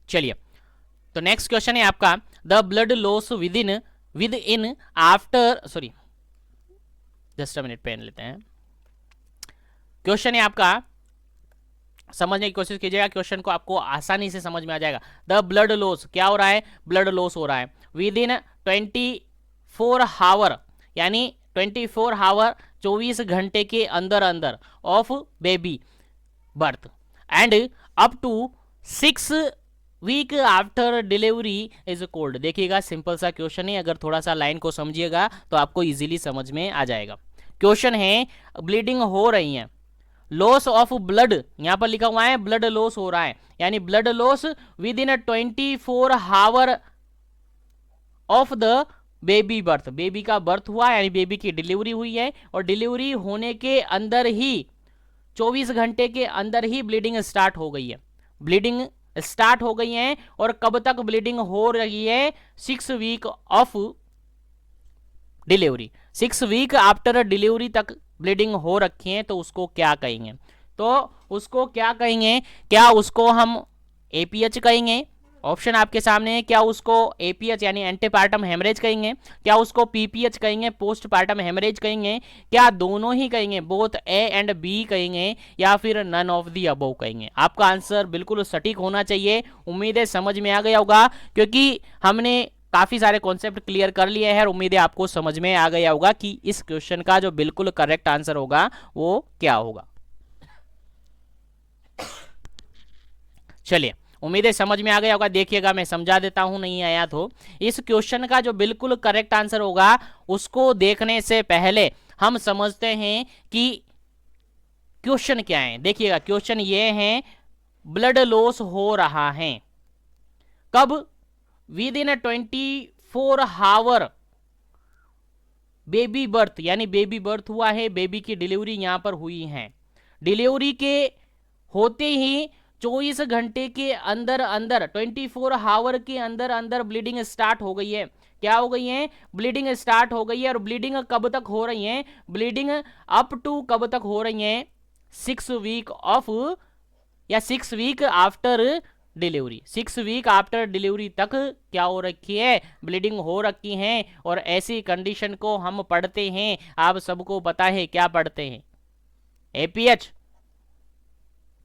चलिए तो नेक्स्ट क्वेश्चन है आपका, the blood loss within after, sorry just a minute, pen लेते हैं। क्वेश्चन है आपका, समझने की कोशिश कीजिएगा, क्वेश्चन को आपको आसानी से समझ में आ जाएगा। द ब्लड लॉस, क्या हो रहा है, ब्लड लॉस हो रहा है विद इन 24 हावर, यानी 24 हावर 24 घंटे के अंदर अंदर of baby birth and up to 6 week after delivery is called. देखिएगा सिंपल सा क्वेश्चन है, अगर थोड़ा सा लाइन को समझिएगा तो आपको इजीली समझ में आ जाएगा। क्वेश्चन है, ब्लीडिंग हो रही है, लॉस ऑफ ब्लड, यहां पर लिखा हुआ है ब्लड लॉस हो रहा है, यानी blood loss within 24 hour of the baby birth, baby का बर्थ हुआ यानी बेबी की डिलीवरी हुई है, और डिलीवरी होने के अंदर ही 24 घंटे के अंदर ही ब्लीडिंग स्टार्ट हो गई है, ब्लीडिंग स्टार्ट हो गई है। और कब तक ब्लीडिंग हो रही है, 6 week of delivery, 6 week after delivery तक ब्लीडिंग हो रखी है, तो उसको क्या कहेंगे, तो उसको क्या कहेंगे, क्या उसको हम एपीएच कहेंगे, ऑप्शन आपके सामने है, क्या उसको एपीएच यानी एंटीपार्टम हेमरेज कहेंगे, क्या उसको पीपीएच कहेंगे, पोस्टपार्टम हेमरेज कहेंगे, क्या दोनों ही कहेंगे, बोथ ए एंड बी कहेंगे, या फिर नन ऑफ दी अबव कहेंगे। आपका आंसर बिल्कुल सटीक होना चाहिए। उम्मीद है समझ में आ गया होगा, क्योंकि हमने काफी सारे कॉन्सेप्ट क्लियर कर लिए हैं, और उम्मीद है आपको समझ में आ गया होगा कि इस क्वेश्चन का जो बिल्कुल करेक्ट आंसर होगा वो क्या होगा। चलिए, उम्मीद है समझ में आ गया होगा। देखिएगा मैं समझा देता हूं, नहीं आया तो। इस क्वेश्चन का जो बिल्कुल करेक्ट आंसर होगा, उसको देखने से पहले हम समझते हैं कि क्वेश्चन क्या है। देखिएगा क्वेश्चन ये है, ब्लड लॉस हो रहा है कब, within 24 hour baby birth, यानी बेबी बर्थ हुआ है, बेबी की डिलीवरी यहां पर हुई है, डिलीवरी के होते ही 24 घंटे के अंदर अंदर 24 हावर के अंदर अंदर ब्लीडिंग स्टार्ट हो गई है। क्या हो गई है, ब्लीडिंग स्टार्ट हो गई है। और ब्लीडिंग कब तक हो रही है, ब्लीडिंग अप टू कब तक हो रही है, 6 वीक ऑफ या 6 week after delivery, 6 week after delivery तक क्या हो रखी है, ब्लीडिंग हो रखी है। और ऐसी कंडीशन को हम पढ़ते हैं, आप सबको पता है क्या पढ़ते हैं, एपीएच,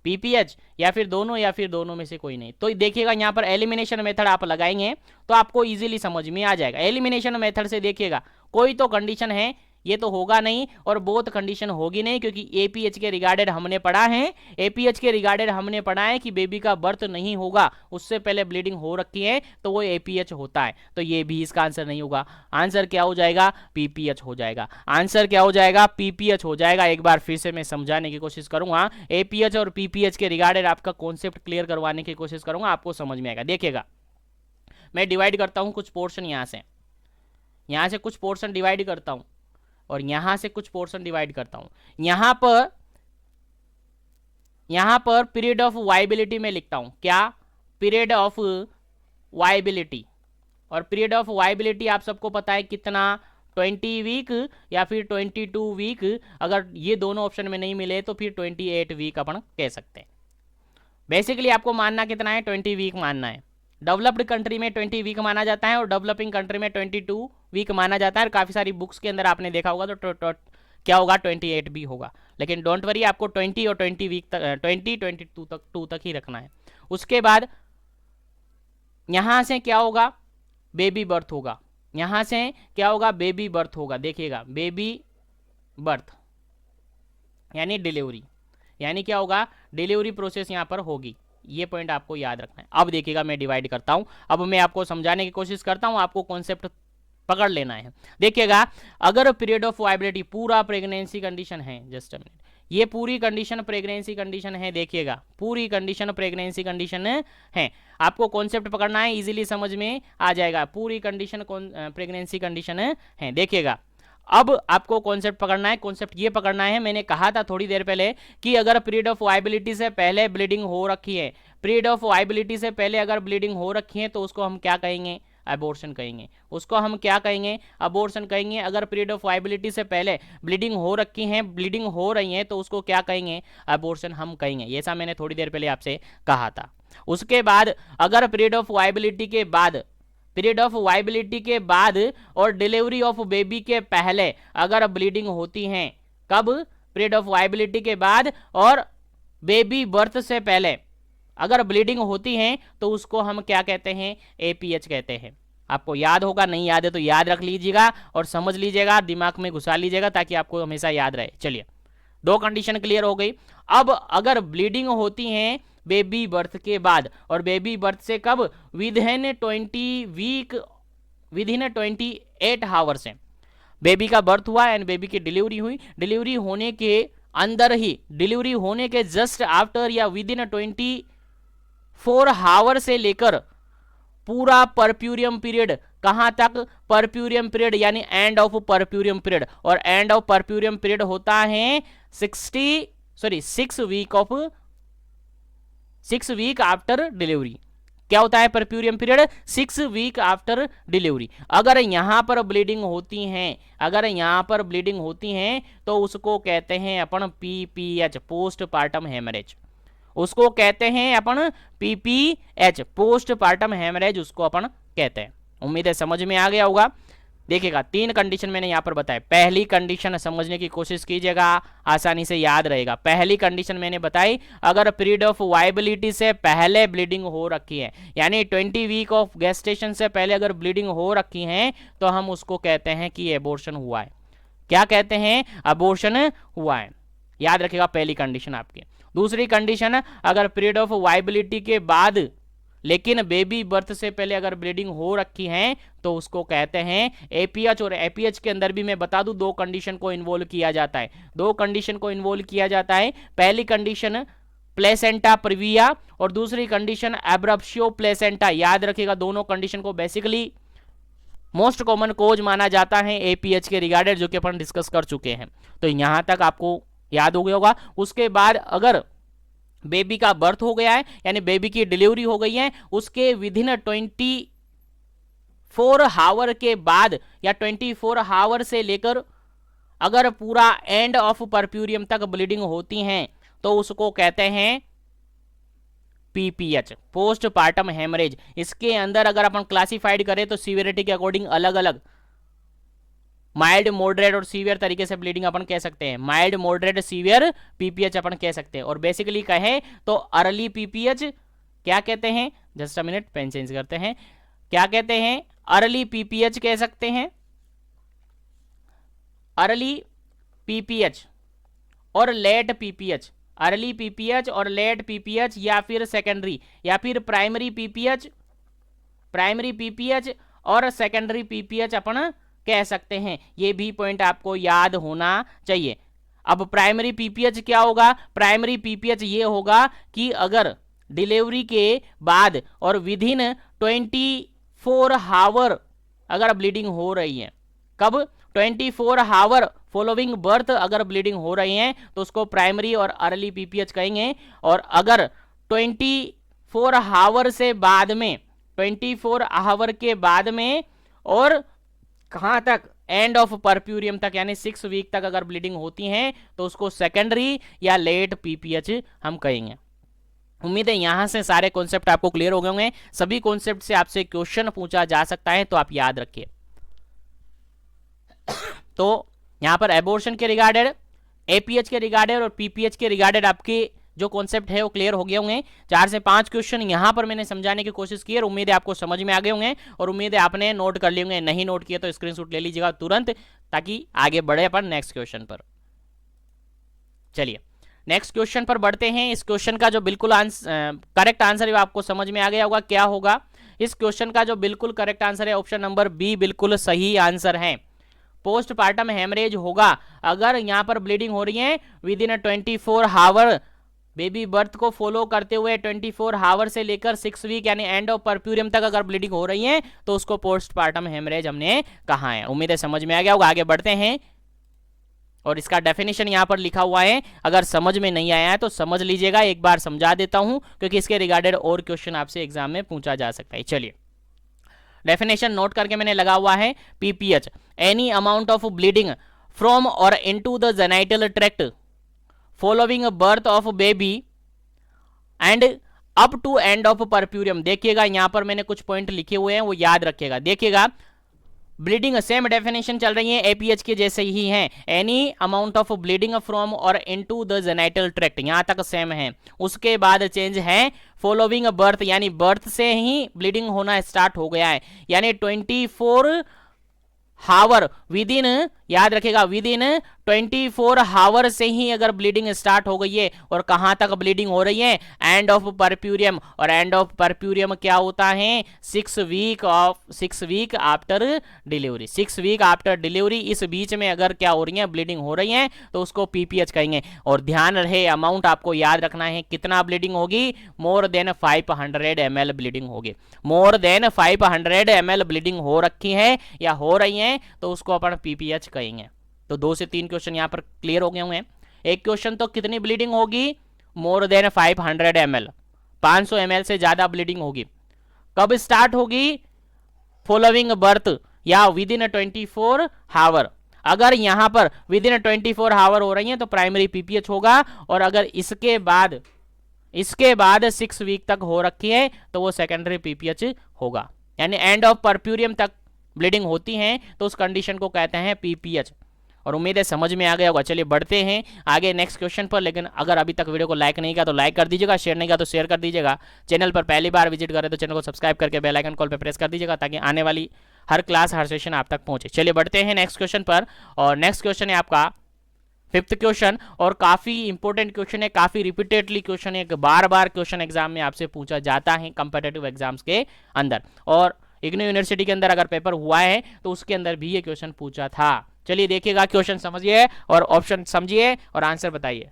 पीपीएच, या फिर दोनों में से कोई नहीं। तो देखिएगा यहाँ पर एलिमिनेशन मेथड आप लगाएंगे तो आपको इजीली समझ में आ जाएगा। एलिमिनेशन मेथड से देखिएगा कोई तो कंडीशन है, ये तो होगा नहीं, और बोथ कंडीशन होगी नहीं, क्योंकि एपीएच के रिगार्डेड हमने पढ़ा है, एपीएच के रिगार्डेड हमने पढ़ा है कि बेबी का बर्थ नहीं होगा, उससे पहले ब्लीडिंग हो रखी है, तो वो एपीएच होता है। तो ये भी इसका आंसर नहीं होगा। आंसर क्या हो जाएगा, पीपीएच हो जाएगा। आंसर क्या हो जाएगा, पीपीएच हो जाएगा। एक बार फिर से मैं समझाने की कोशिश करूंगा, एपीएच और पीपीएच के रिगार्डेड आपका कॉन्सेप्ट क्लियर करवाने की कोशिश करूंगा, आपको समझ में आएगा। देखिएगा मैं डिवाइड करता हूं कुछ पोर्शन, यहां से कुछ पोर्शन डिवाइड करता हूं, और यहां से कुछ पोर्शन डिवाइड करता हूं। यहां पर पीरियड ऑफ वाइबिलिटी में लिखता हूं, क्या, पीरियड ऑफ वाइबिलिटी। और पीरियड ऑफ वाइबिलिटी आप सबको पता है कितना, 20 वीक या फिर 22 वीक। अगर ये दोनों ऑप्शन में नहीं मिले तो फिर 28 वीक अपन कह सकते हैं। बेसिकली आपको मानना कितना है, 20 वीक मानना है। डेवलप्ड कंट्री में 20 वीक माना जाता है, और डेवलपिंग कंट्री में 22 वीक माना जाता है। और काफ़ी सारी बुक्स के अंदर आपने देखा होगा तो क्या होगा, 28 भी होगा। लेकिन डोंट वरी, आपको 20 और 20 वीक तक, 22 तक ही रखना है। उसके बाद यहाँ से क्या होगा, बेबी बर्थ होगा। यहाँ से क्या होगा, बेबी बर्थ होगा। देखिएगा बेबी बर्थ यानी डिलीवरी, यानी क्या होगा, डिलीवरी प्रोसेस यहाँ पर होगी। ये पॉइंट आपको याद रखना है। अब देखिएगा मैं डिवाइड करता हूं, अब मैं आपको समझाने की कोशिश करता हूं, आपको कॉन्सेप्ट पकड़ लेना है। देखिएगा अगर पीरियड ऑफ वाइबिलिटी पूरा प्रेगनेंसी कंडीशन है, जस्ट अ मिनट, ये पूरी कंडीशन प्रेगनेंसी कंडीशन है। देखिएगा पूरी कंडीशन प्रेगनेंसी कंडीशन है, आपको कॉन्सेप्ट पकड़ना है, इजीली समझ में आ जाएगा। पूरी कंडीशन प्रेगनेंसी कंडीशन है। देखिएगा अब आपको कॉन्सेप्ट पकड़ना है, कॉन्सेप्ट ये पकड़ना है, मैंने कहा था थोड़ी देर पहले कि अगर पीरियड ऑफ वाइबिलिटी से पहले ब्लीडिंग हो रखी है, पीरियड ऑफ वाइबिलिटी से पहले अगर ब्लीडिंग हो रखी है तो उसको हम क्या कहेंगे, अबॉर्शन कहेंगे। उसको हम क्या कहेंगे, अबॉर्शन कहेंगे। अगर पीरियड ऑफ वाइबिलिटी से पहले ब्लीडिंग हो रखी है, ब्लीडिंग हो रही है, तो उसको क्या कहेंगे, अबॉर्शन हम कहेंगे। ऐसा मैंने थोड़ी देर पहले आपसे कहा था। उसके बाद अगर पीरियड ऑफ वायबिलिटी के बाद और डिलीवरी ऑफ बेबी के पहले अगर ब्लीडिंग होती है, कब? पीरियड ऑफ वायबिलिटी के बाद और बेबी बर्थ से पहले अगर ब्लीडिंग होती है तो उसको हम क्या कहते हैं? एपीएच कहते हैं। आपको याद होगा, नहीं याद है तो याद रख लीजिएगा और समझ लीजिएगा, दिमाग में घुसा लीजिएगा ताकि आपको हमेशा याद रहे। चलिए, 2 कंडीशन क्लियर हो गई। अब अगर ब्लीडिंग होती है बेबी बर्थ के बाद और बेबी बर्थ से कब? विदिन 28 आवर से बेबी का बर्थ हुआ एंड बेबी की डिलीवरी हुई। डिलीवरी होने के अंदर ही, डिलीवरी होने के जस्ट आफ्टर या विदिन 24 आवर से लेकर पूरा परप्यूरियम पीरियड, कहां तक? परप्यूरियम पीरियड यानी एंड ऑफ परप्यूरियम पीरियड, और एंड ऑफ परप्यूरियम पीरियड होता है 6 वीक आफ्टर डिलीवरी। क्या होता है puerperium period? 6 week after delivery. अगर यहां पर ब्लीडिंग होती हैं तो उसको कहते हैं अपन पीपीएच, पोस्टपार्टम हेमरेज। उसको कहते हैं अपन पीपीएच, पोस्टपार्टम हेमरेज उसको अपन कहते हैं। उम्मीद है समझ में आ गया होगा। देखिएगा, 3 कंडीशन मैंने यहां पर बताया। पहली कंडीशन समझने की कोशिश कीजिएगा, आसानी से याद रहेगा। पहली कंडीशन मैंने बताई, अगर पीरियड ऑफ वायबिलिटी से पहले ब्लीडिंग हो रखी है, यानी 20 वीक ऑफ गेस्टेशन से पहले अगर ब्लीडिंग हो रखी है तो हम उसको कहते हैं कि एबॉर्शन हुआ है। क्या कहते हैं? अबॉर्शन हुआ है। याद रखिएगा पहली कंडीशन आपकी। दूसरी कंडीशन, अगर पीरियड ऑफ वायबिलिटी के बाद लेकिन बेबी बर्थ से पहले अगर ब्लीडिंग हो रखी है तो उसको कहते हैं एपीएच। और एपीएच के अंदर भी मैं बता दूं 2 कंडीशन को इन्वॉल्व किया जाता है। 2 कंडीशन को इन्वॉल्व किया जाता है। पहली कंडीशन प्लेसेंटा प्रिविया और दूसरी कंडीशन एब्रप्शियो प्लेसेंटा। याद रखिएगा, दोनों कंडीशन को बेसिकली मोस्ट कॉमन कोज माना जाता है एपीएच के रिगार्डेड, जो कि अपन डिस्कस कर चुके हैं। तो यहां तक आपको याद हो गया होगा। उसके बाद अगर बेबी का बर्थ हो गया है यानी बेबी की डिलीवरी हो गई है, उसके विदिन 24 आवर के बाद या 24 आवर से लेकर अगर पूरा एंड ऑफ परप्यूरियम तक ब्लीडिंग होती हैं तो उसको कहते हैं पीपीएच, पोस्टपार्टम हेमरेज। इसके अंदर अगर अपन क्लासिफाइड करें तो सीवियरिटी के अकॉर्डिंग अलग अलग माइल्ड, मॉडरेट और सीवियर तरीके से ब्लीडिंग अपन कह सकते हैं। माइल्ड, मॉडरेट, सीवियर पीपीएच अपन कह सकते हैं। और बेसिकली कहें तो अर्ली पीपीएच क्या कहते हैं? Just a minute, pen change करते हैं। क्या कहते हैं? अर्ली पीपीएच कह सकते हैं, अर्ली पीपीएच और लेट पीपीएच। अर्ली पीपीएच और लेट पीपीएच या फिर सेकेंडरी या फिर प्राइमरी पीपीएच और सेकेंडरी पीपीएच अपन कह सकते हैं। ये भी पॉइंट आपको याद होना चाहिए। अब प्राइमरी पीपीएच क्या होगा? प्राइमरी पीपीएच ये होगा कि अगर डिलीवरी के बाद और विदिन 24 आवर अगर ब्लीडिंग हो रही है, कब? 24 आवर फॉलोइंग बर्थ अगर ब्लीडिंग हो रही है तो उसको प्राइमरी और अर्ली पीपीएच कहेंगे। और अगर 24 आवर से बाद में, 24 आवर के बाद में और कहां तक? एंड ऑफ परप्यूरियम तक यानी 6 वीक तक अगर ब्लीडिंग होती है तो उसको सेकेंडरी या लेट पीपीएच हम कहेंगे। उम्मीद है यहां से सारे कॉन्सेप्ट आपको क्लियर हो गए होंगे। सभी कॉन्सेप्ट से आपसे क्वेश्चन पूछा जा सकता है, तो आप याद रखिए। तो यहां पर एबॉर्शन के रिगार्डेड, एपीएच के रिगार्डेड और पीपीएच के रिगार्डेड आपके जो कॉन्सेप्ट है वो क्लियर हो गए होंगे। 4 से 5 क्वेश्चन यहां पर मैंने समझाने की कोशिश की और उम्मीद है आपको समझ में आ गए होंगे और उम्मीद है आपने नोट कर लिए होंगे। नहीं नोट किए तो स्क्रीनशॉट ले लीजिएगा तुरंत, ताकि आगे बढ़े अपन नेक्स्ट क्वेश्चन पर। चलिए नेक्स्ट क्वेश्चन पर बढ़ते हैं। इस क्वेश्चन का जो बिल्कुल करेक्ट आंसर है आपको समझ में आ गया होगा। क्या होगा इस क्वेश्चन का? जो बिल्कुल करेक्ट आंसर है ऑप्शन नंबर बी बिल्कुल सही आंसर है। पोस्टपार्टम हेमरेज होगा अगर यहां पर ब्लीडिंग हो रही है विदिन 24 आवर, बेबी बर्थ को फॉलो करते हुए 24 आवर से लेकर 6 वीक यानी एंड ऑफ परप्यूरियम तक अगर ब्लीडिंग हो रही है तो उसको पोस्टपार्टम हेमरेज हमने कहा है। उम्मीद है समझ में आ गया होगा। आगे बढ़ते हैं और इसका डेफिनेशन यहां पर लिखा हुआ है। अगर समझ में नहीं आया है तो समझ लीजिएगा, एक बार समझा देता हूं क्योंकि इसके रिगार्डेड और क्वेश्चन आपसे एग्जाम में पूछा जा सकता है। चलिए डेफिनेशन नोट करके मैंने लगा हुआ है। PPH, any amount of bleeding from or into the genital tract following birth of baby and up to end of puerperium. देखिएगा यहां पर मैंने कुछ पॉइंट लिखे हुए हैं, वो याद रखिएगा। देखिएगा ब्लीडिंग सेम डेफिनेशन चल रही है एपीएच के जैसे ही है। Any amount of bleeding from or into the genital tract, यहां तक सेम है। उसके बाद चेंज है फॉलोइंग बर्थ, यानी बर्थ से ही ब्लीडिंग होना स्टार्ट हो गया है, यानी 24 हावर विद इन, याद रखेगा विद इन 24 हावर से ही अगर ब्लीडिंग स्टार्ट हो गई है। और कहां तक ब्लीडिंग हो रही है? End of puerperium. और एंड ऑफ परप्यूरियम क्या होता है? 6 week after delivery. 6 week after delivery, इस बीच में अगर क्या हो रही है? ब्लीडिंग हो रही है, तो उसको पीपीएच कहेंगे। और ध्यान रहे अमाउंट आपको याद रखना है, कितना ब्लीडिंग होगी? मोर देन 500 ml ब्लीडिंग होगी। मोर देन 500 ml ब्लीडिंग हो रखी है या हो रही है, तो उसको अपन पीपीएच कहेंगे। तो 2 से 3 क्वेश्चन यहां पर क्लियर हो गए होंगे। एक क्वेश्चन तो कितनी ब्लीडिंग होगी? मोर देन 500 ml, 500 ml से ज्यादा ब्लीडिंग होगी। कब स्टार्ट होगी? फॉलोइंग बर्थ या विद इन 24 हावर। अगर यहां पर विद इन 24 हावर हो रही है तो प्राइमरी पीपीएच होगा। और अगर इसके बाद 6 वीक तक हो रखी है तो वो सेकेंडरी पीपीएच होगा। यानी एंड ऑफ परप्यूरियम तक ब्लीडिंग होती है तो उस कंडीशन को कहते हैं पीपीएच। और उम्मीद है समझ में आ गया होगा। चलिए बढ़ते हैं आगे नेक्स्ट क्वेश्चन पर। लेकिन अगर अभी तक वीडियो को लाइक नहीं किया तो लाइक कर दीजिएगा, शेयर नहीं किया तो शेयर कर दीजिएगा। चैनल पर पहली बार विजिट करें तो चैनल को सब्सक्राइब करके बेल आइकन कॉल पर प्रेस कर दीजिएगा, ताकि आने वाली हर क्लास हर सेशन आप तक पहुंचे। चलिए बढ़ते हैं नेक्स्ट क्वेश्चन पर। और नेक्स्ट क्वेश्चन है आपका 5th क्वेश्चन, और काफी इंपॉर्टेंट क्वेश्चन है, काफी रिपीटेडली क्वेश्चन है, बार बार क्वेश्चन एग्जाम में आपसे पूछा जाता है कॉम्पिटिटिव एग्जाम्स के अंदर। और इग्नू यूनिवर्सिटी के अंदर अगर पेपर हुआ है तो उसके अंदर भी ये क्वेश्चन पूछा था। चलिए देखिएगा, क्वेश्चन समझिए और ऑप्शन समझिए और आंसर बताइए।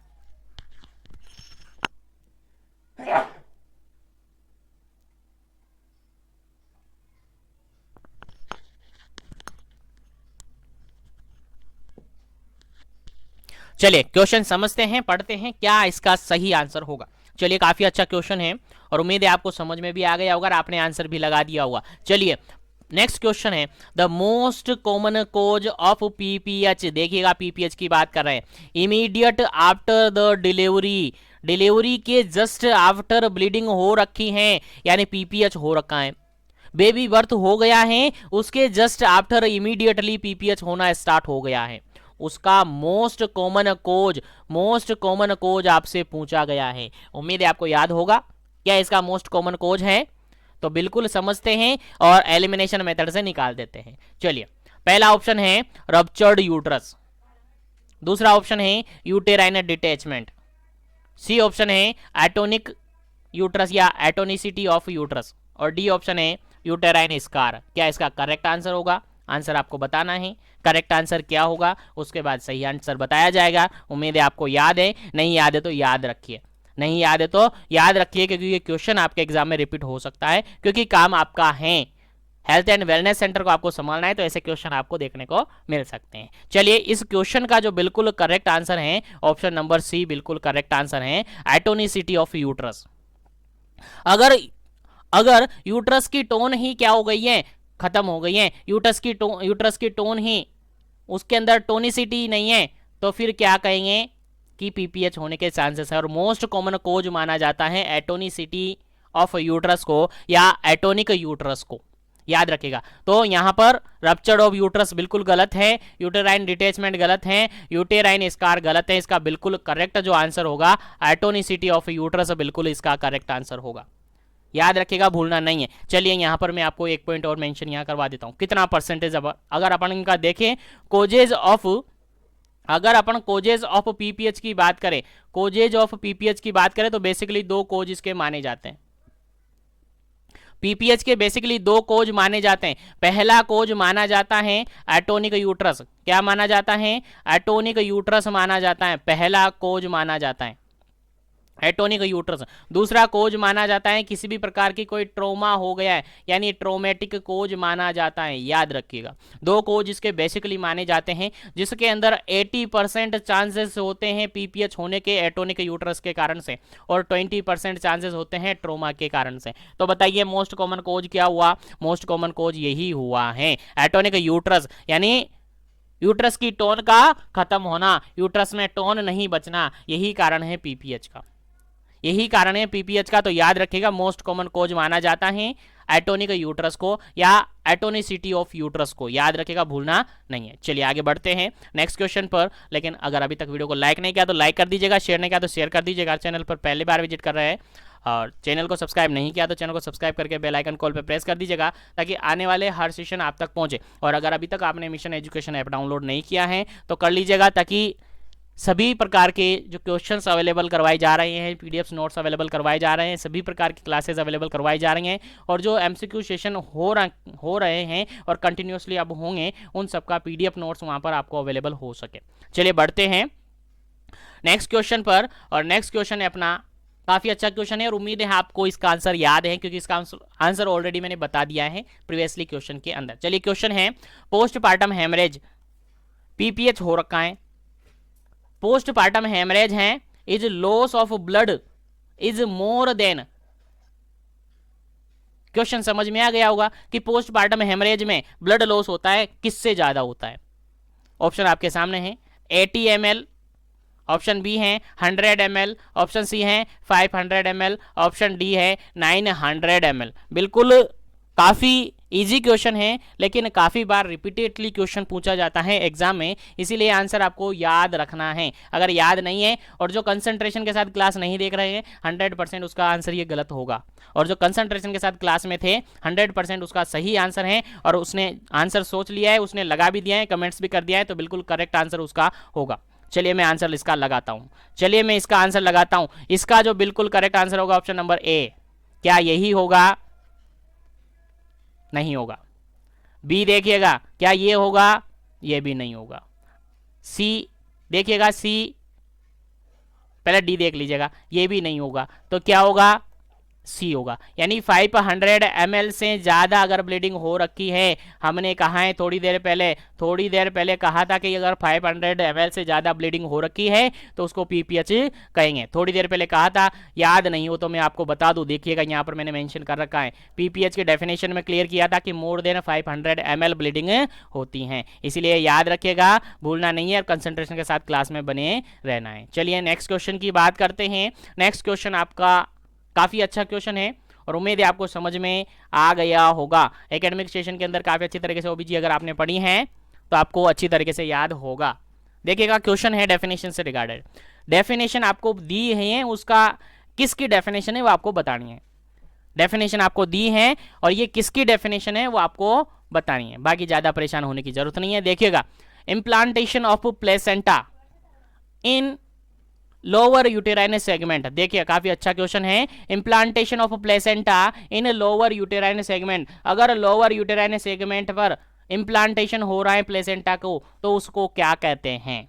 चलिए क्वेश्चन समझते हैं, पढ़ते हैं क्या इसका सही आंसर होगा। चलिए काफी अच्छा क्वेश्चन है और उम्मीद है आपको समझ में भी आ गया होगा, आपने आंसर भी लगा दिया होगा। चलिए नेक्स्ट क्वेश्चन है the most common cause of PPH. देखिएगा पीपीएच की बात कर रहे हैं। Immediate after the delivery, delivery के जस्ट आफ्टर ब्लीडिंग हो रखी है, यानी पीपीएच हो रखा है। बेबी बर्थ हो गया है, उसके जस्ट आफ्टर इमीडिएटली पीपीएच होना स्टार्ट हो गया है, उसका मोस्ट कॉमन कोज आपसे पूछा गया है। उम्मीद है आपको याद होगा क्या इसका मोस्ट कॉमन कोज है। तो बिल्कुल समझते हैं और एलिमिनेशन मेथड से निकाल देते हैं। चलिए पहला ऑप्शन है रप्चर्ड यूट्रस, दूसरा ऑप्शन है यूटेराइन डिटैचमेंट, सी ऑप्शन है एटोनिक यूट्रस या एटोनिसिटी ऑफ यूट्रस, और डी ऑप्शन है यूटेराइन स्कार। क्या इसका करेक्ट आंसर होगा? आंसर आपको बताना है। करेक्ट आंसर क्या होगा उसके बाद सही आंसर बताया जाएगा। उम्मीद है आपको याद है, नहीं याद है तो याद रखिए, नहीं याद है तो याद रखिए, क्योंकि ये क्वेश्चन आपके एग्जाम में रिपीट हो सकता है, क्योंकि काम आपका है हेल्थ एंड वेलनेस सेंटर को आपको संभालना है, तो ऐसे क्वेश्चन आपको देखने को मिल सकते हैं। चलिए इस क्वेश्चन का जो बिल्कुल करेक्ट आंसर है ऑप्शन नंबर सी बिल्कुल करेक्ट आंसर है, एटोनिसिटी ऑफ यूट्रस। अगर यूट्रस की टोन ही क्या हो गई है? खत्म हो गई है। यूट्रस की टोन ही, उसके अंदर टोनिसिटी नहीं है, तो फिर क्या कहेंगे कि पीपीएच होने के चांसेस है। और मोस्ट कॉमन कोज माना जाता है एटोनिसिटी ऑफ यूट्रस को या एटोनिक यूट्रस को, याद रखिएगा। तो यहां पर रप्चर्ड ऑफ यूट्रस बिल्कुल गलत है, यूटेराइन डिटैचमेंट गलत है, यूटेराइन स्कार गलत है। इसका बिल्कुल करेक्ट जो आंसर होगा एटोनिसिटी ऑफ यूट्रस बिल्कुल इसका करेक्ट आंसर होगा, याद रखिएगा, भूलना नहीं है। चलिए यहां पर मैं आपको एक पॉइंट और मेंशन यहां करवा देता हूं, कितना परसेंटेज। अगर अपन इनका देखें कोजेज ऑफ, अगर अपन कोजेज ऑफ पीपीएच की बात करें, कोजेज ऑफ पीपीएच की बात करें तो बेसिकली 2 कोज इसके माने जाते हैं। पीपीएच के बेसिकली 2 कोज माने जाते हैं। पहला कोज माना जाता है एटोनिक यूट्रस। क्या माना जाता है? एटोनिक यूट्रस माना जाता है, पहला कोज माना जाता है एटोनिक यूट्रस। दूसरा कोज माना जाता है किसी भी प्रकार की कोई ट्रोमा हो गया है, यानी ट्रोमेटिक कोज माना जाता है, याद रखिएगा। 2 कोज इसके बेसिकली माने जाते हैं, जिसके अंदर 80% चांसेस होते हैं पीपीएच होने के एटोनिक यूट्रस के कारण से, और 20% चांसेस होते हैं ट्रोमा के कारण से। तो बताइए मोस्ट कॉमन कोज क्या हुआ? मोस्ट कॉमन कोज यही हुआ है, एटोनिक यूट्रस, यानी यूट्रस की टोन का खत्म होना, यूट्रस में टोन नहीं बचना, यही कारण है पीपीएच का। यही कारण है पीपीएच का। तो याद रखिएगा मोस्ट कॉमन कॉज माना जाता है एटोनिक यूट्रस को या एटोनिसिटी ऑफ यूट्रस को, याद रखिएगा, भूलना नहीं है। चलिए आगे बढ़ते हैं नेक्स्ट क्वेश्चन पर। लेकिन अगर अभी तक वीडियो को लाइक नहीं किया तो लाइक कर दीजिएगा, शेयर नहीं किया तो शेयर कर दीजिएगा, चैनल पर पहली बार विजिट कर रहे हैं और चैनल को सब्सक्राइब नहीं किया तो चैनल को सब्सक्राइब करके बेल आइकन कॉल पे प्रेस कर दीजिएगा ताकि आने वाले हर सेशन आप तक पहुंचे। और अगर अभी तक आपने मिशन एजुकेशन ऐप डाउनलोड नहीं किया है तो कर लीजिएगा ताकि सभी प्रकार के जो क्वेश्चंस अवेलेबल करवाए जा रहे हैं, पीडीएफ नोट्स अवेलेबल करवाए जा रहे हैं, सभी प्रकार की क्लासेस अवेलेबल करवाई जा रही हैं और जो एमसीक्यू सेशन हो रहे हैं और कंटिन्यूसली अब होंगे, उन सबका पीडीएफ नोट्स वहां पर आपको अवेलेबल हो सके। चलिए बढ़ते हैं नेक्स्ट क्वेश्चन पर। और नेक्स्ट क्वेश्चन है अपना, काफी अच्छा क्वेश्चन है और उम्मीद है आपको इसका आंसर याद है क्योंकि इसका आंसर ऑलरेडी मैंने बता दिया है प्रीवियसली क्वेश्चन के अंदर। चलिए क्वेश्चन है, पोस्टपार्टम हेमरेज पीपीएच हो रखा है, पोस्टपार्टम हेमरेज है is loss of blood is more than, question समझ में आ गया होगा कि पोस्टपार्टम हेमरेज में ब्लड लॉस होता है किससे ज्यादा होता है। ऑप्शन आपके सामने है 80 ml, ऑप्शन बी है 100 ml, ऑप्शन सी है 500 ml, ऑप्शन डी है 900 ml। बिल्कुल काफी इजी क्वेश्चन है लेकिन काफी बार रिपीटेडली क्वेश्चन पूछा जाता है एग्जाम में, इसीलिए आंसर आपको याद रखना है। अगर याद नहीं है और जो कंसंट्रेशन के साथ क्लास नहीं देख रहे हैं 100% उसका आंसर ये गलत होगा, और जो कंसंट्रेशन के साथ क्लास में थे 100% उसका सही आंसर है और उसने आंसर सोच लिया है, उसने लगा भी दिया है, कमेंट्स भी कर दिया है, तो बिल्कुल करेक्ट आंसर उसका होगा। चलिए मैं आंसर इसका लगाता हूं, चलिए मैं इसका आंसर लगाता हूं। इसका जो बिल्कुल करेक्ट आंसर होगा ऑप्शन नंबर ए। क्या यही होगा? नहीं होगा। बी देखिएगा, क्या ये होगा? ये भी नहीं होगा। सी देखिएगा, सी, पहले डी देख लीजिएगा, ये भी नहीं होगा। तो क्या होगा? सी होगा। यानी 500 ml से ज्यादा अगर ब्लीडिंग हो रखी है, हमने कहा है थोड़ी देर पहले कहा था कि अगर 500 ml से ज्यादा ब्लीडिंग हो रखी है तो उसको पीपीएच कहेंगे। थोड़ी देर पहले कहा था, याद नहीं हो तो मैं आपको बता दूं, देखिएगा यहाँ पर मैंने मेंशन कर रखा है, पीपीएच के डेफिनेशन में क्लियर किया था कि मोर देन 500 ml ब्लीडिंग होती है, इसीलिए याद रखिएगा, भूलना नहीं है और कंसंट्रेशन के साथ क्लास में बने रहना है। चलिए नेक्स्ट क्वेश्चन की बात करते हैं। नेक्स्ट क्वेश्चन आपका काफी अच्छा क्वेश्चन है और उम्मीद है आपको समझ में आ गया होगा। एकेडमिक सेशन के अंदर काफी अच्छी तरीके से ओबीजी अगर आपने पढ़ी है तो आपको अच्छी तरीके से याद होगा। देखिएगा क्वेश्चन है डेफिनेशन से रिगार्डेड, डेफिनेशन आपको दी है, उसका किसकी डेफिनेशन है वो आपको बतानी है। डेफिनेशन आपको दी है और ये किसकी डेफिनेशन है वो आपको बतानी है, बाकी ज्यादा परेशान होने की जरूरत नहीं है। देखिएगा, implantation of placenta in lower uterine segment, देखिए काफी अच्छा क्वेश्चन है। Implantation of placenta in lower uterine segment, अगर लोअर यूटेराइन सेगमेंट पर इम्प्लांटेशन हो रहा है प्लेसेंटा को तो उसको क्या कहते हैं?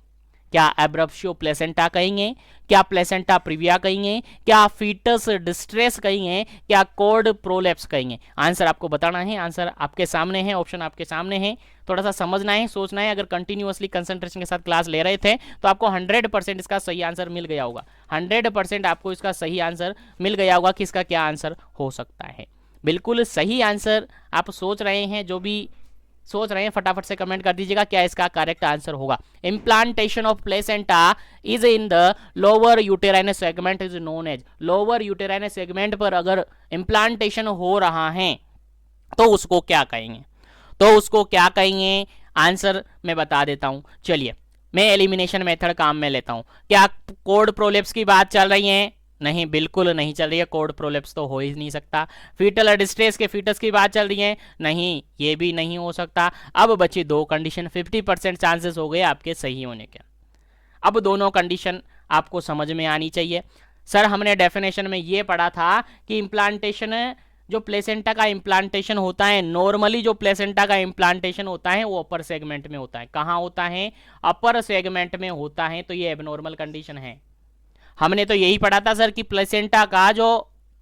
क्या एब्रप्शियो प्लेसेंटा कहेंगे, क्या प्लेसेंटा प्रिविया कहेंगे, क्या फीटस डिस्ट्रेस कहेंगे, क्या कॉर्ड प्रोलेप्स कहेंगे? आंसर आपको बताना है, आंसर आपके सामने है, ऑप्शन आपके सामने है, थोड़ा सा समझना है, सोचना है। अगर कंटिन्यूअसली कंसंट्रेशन के साथ क्लास ले रहे थे तो आपको 100% इसका सही आंसर मिल गया होगा, 100% आपको इसका सही आंसर मिल गया होगा कि इसका क्या आंसर हो सकता है। बिल्कुल सही आंसर आप सोच रहे हैं, जो भी सोच रहे हैं फटाफट से कमेंट कर दीजिएगा क्या इसका करेक्ट आंसर होगा। Implantation of placenta is in the lower uterine segment is known as, lower uterine segment पर अगर इम्प्लांटेशन हो रहा है तो उसको क्या कहेंगे? तो उसको क्या कहेंगे? आंसर मैं बता देता हूं, चलिए मैं एलिमिनेशन मेथड काम में लेता हूं। क्या कॉर्ड प्रोलेप्स की बात चल रही है? नहीं, बिल्कुल नहीं चल रही है, कॉर्ड प्रोलेप्स तो हो ही नहीं सकता। फीटल डिस्ट्रेस के फीटस की बात चल रही है? नहीं, ये भी नहीं हो सकता। अब बची दो कंडीशन, 50% चांसेस हो गए आपके सही होने के। अब दोनों कंडीशन आपको समझ में आनी चाहिए। सर हमने डेफिनेशन में ये पढ़ा था कि इम्प्लांटेशन, जो प्लेसेंटा का इम्प्लांटेशन होता है, नॉर्मली जो प्लेसेंटा का इम्प्लांटेशन होता है वो अपर सेगमेंट में होता है। कहाँ होता है? अपर सेगमेंट में होता है, तो ये एबनॉर्मल कंडीशन है। हमने तो यही पढ़ा था सर कि प्लेसेंटा का जो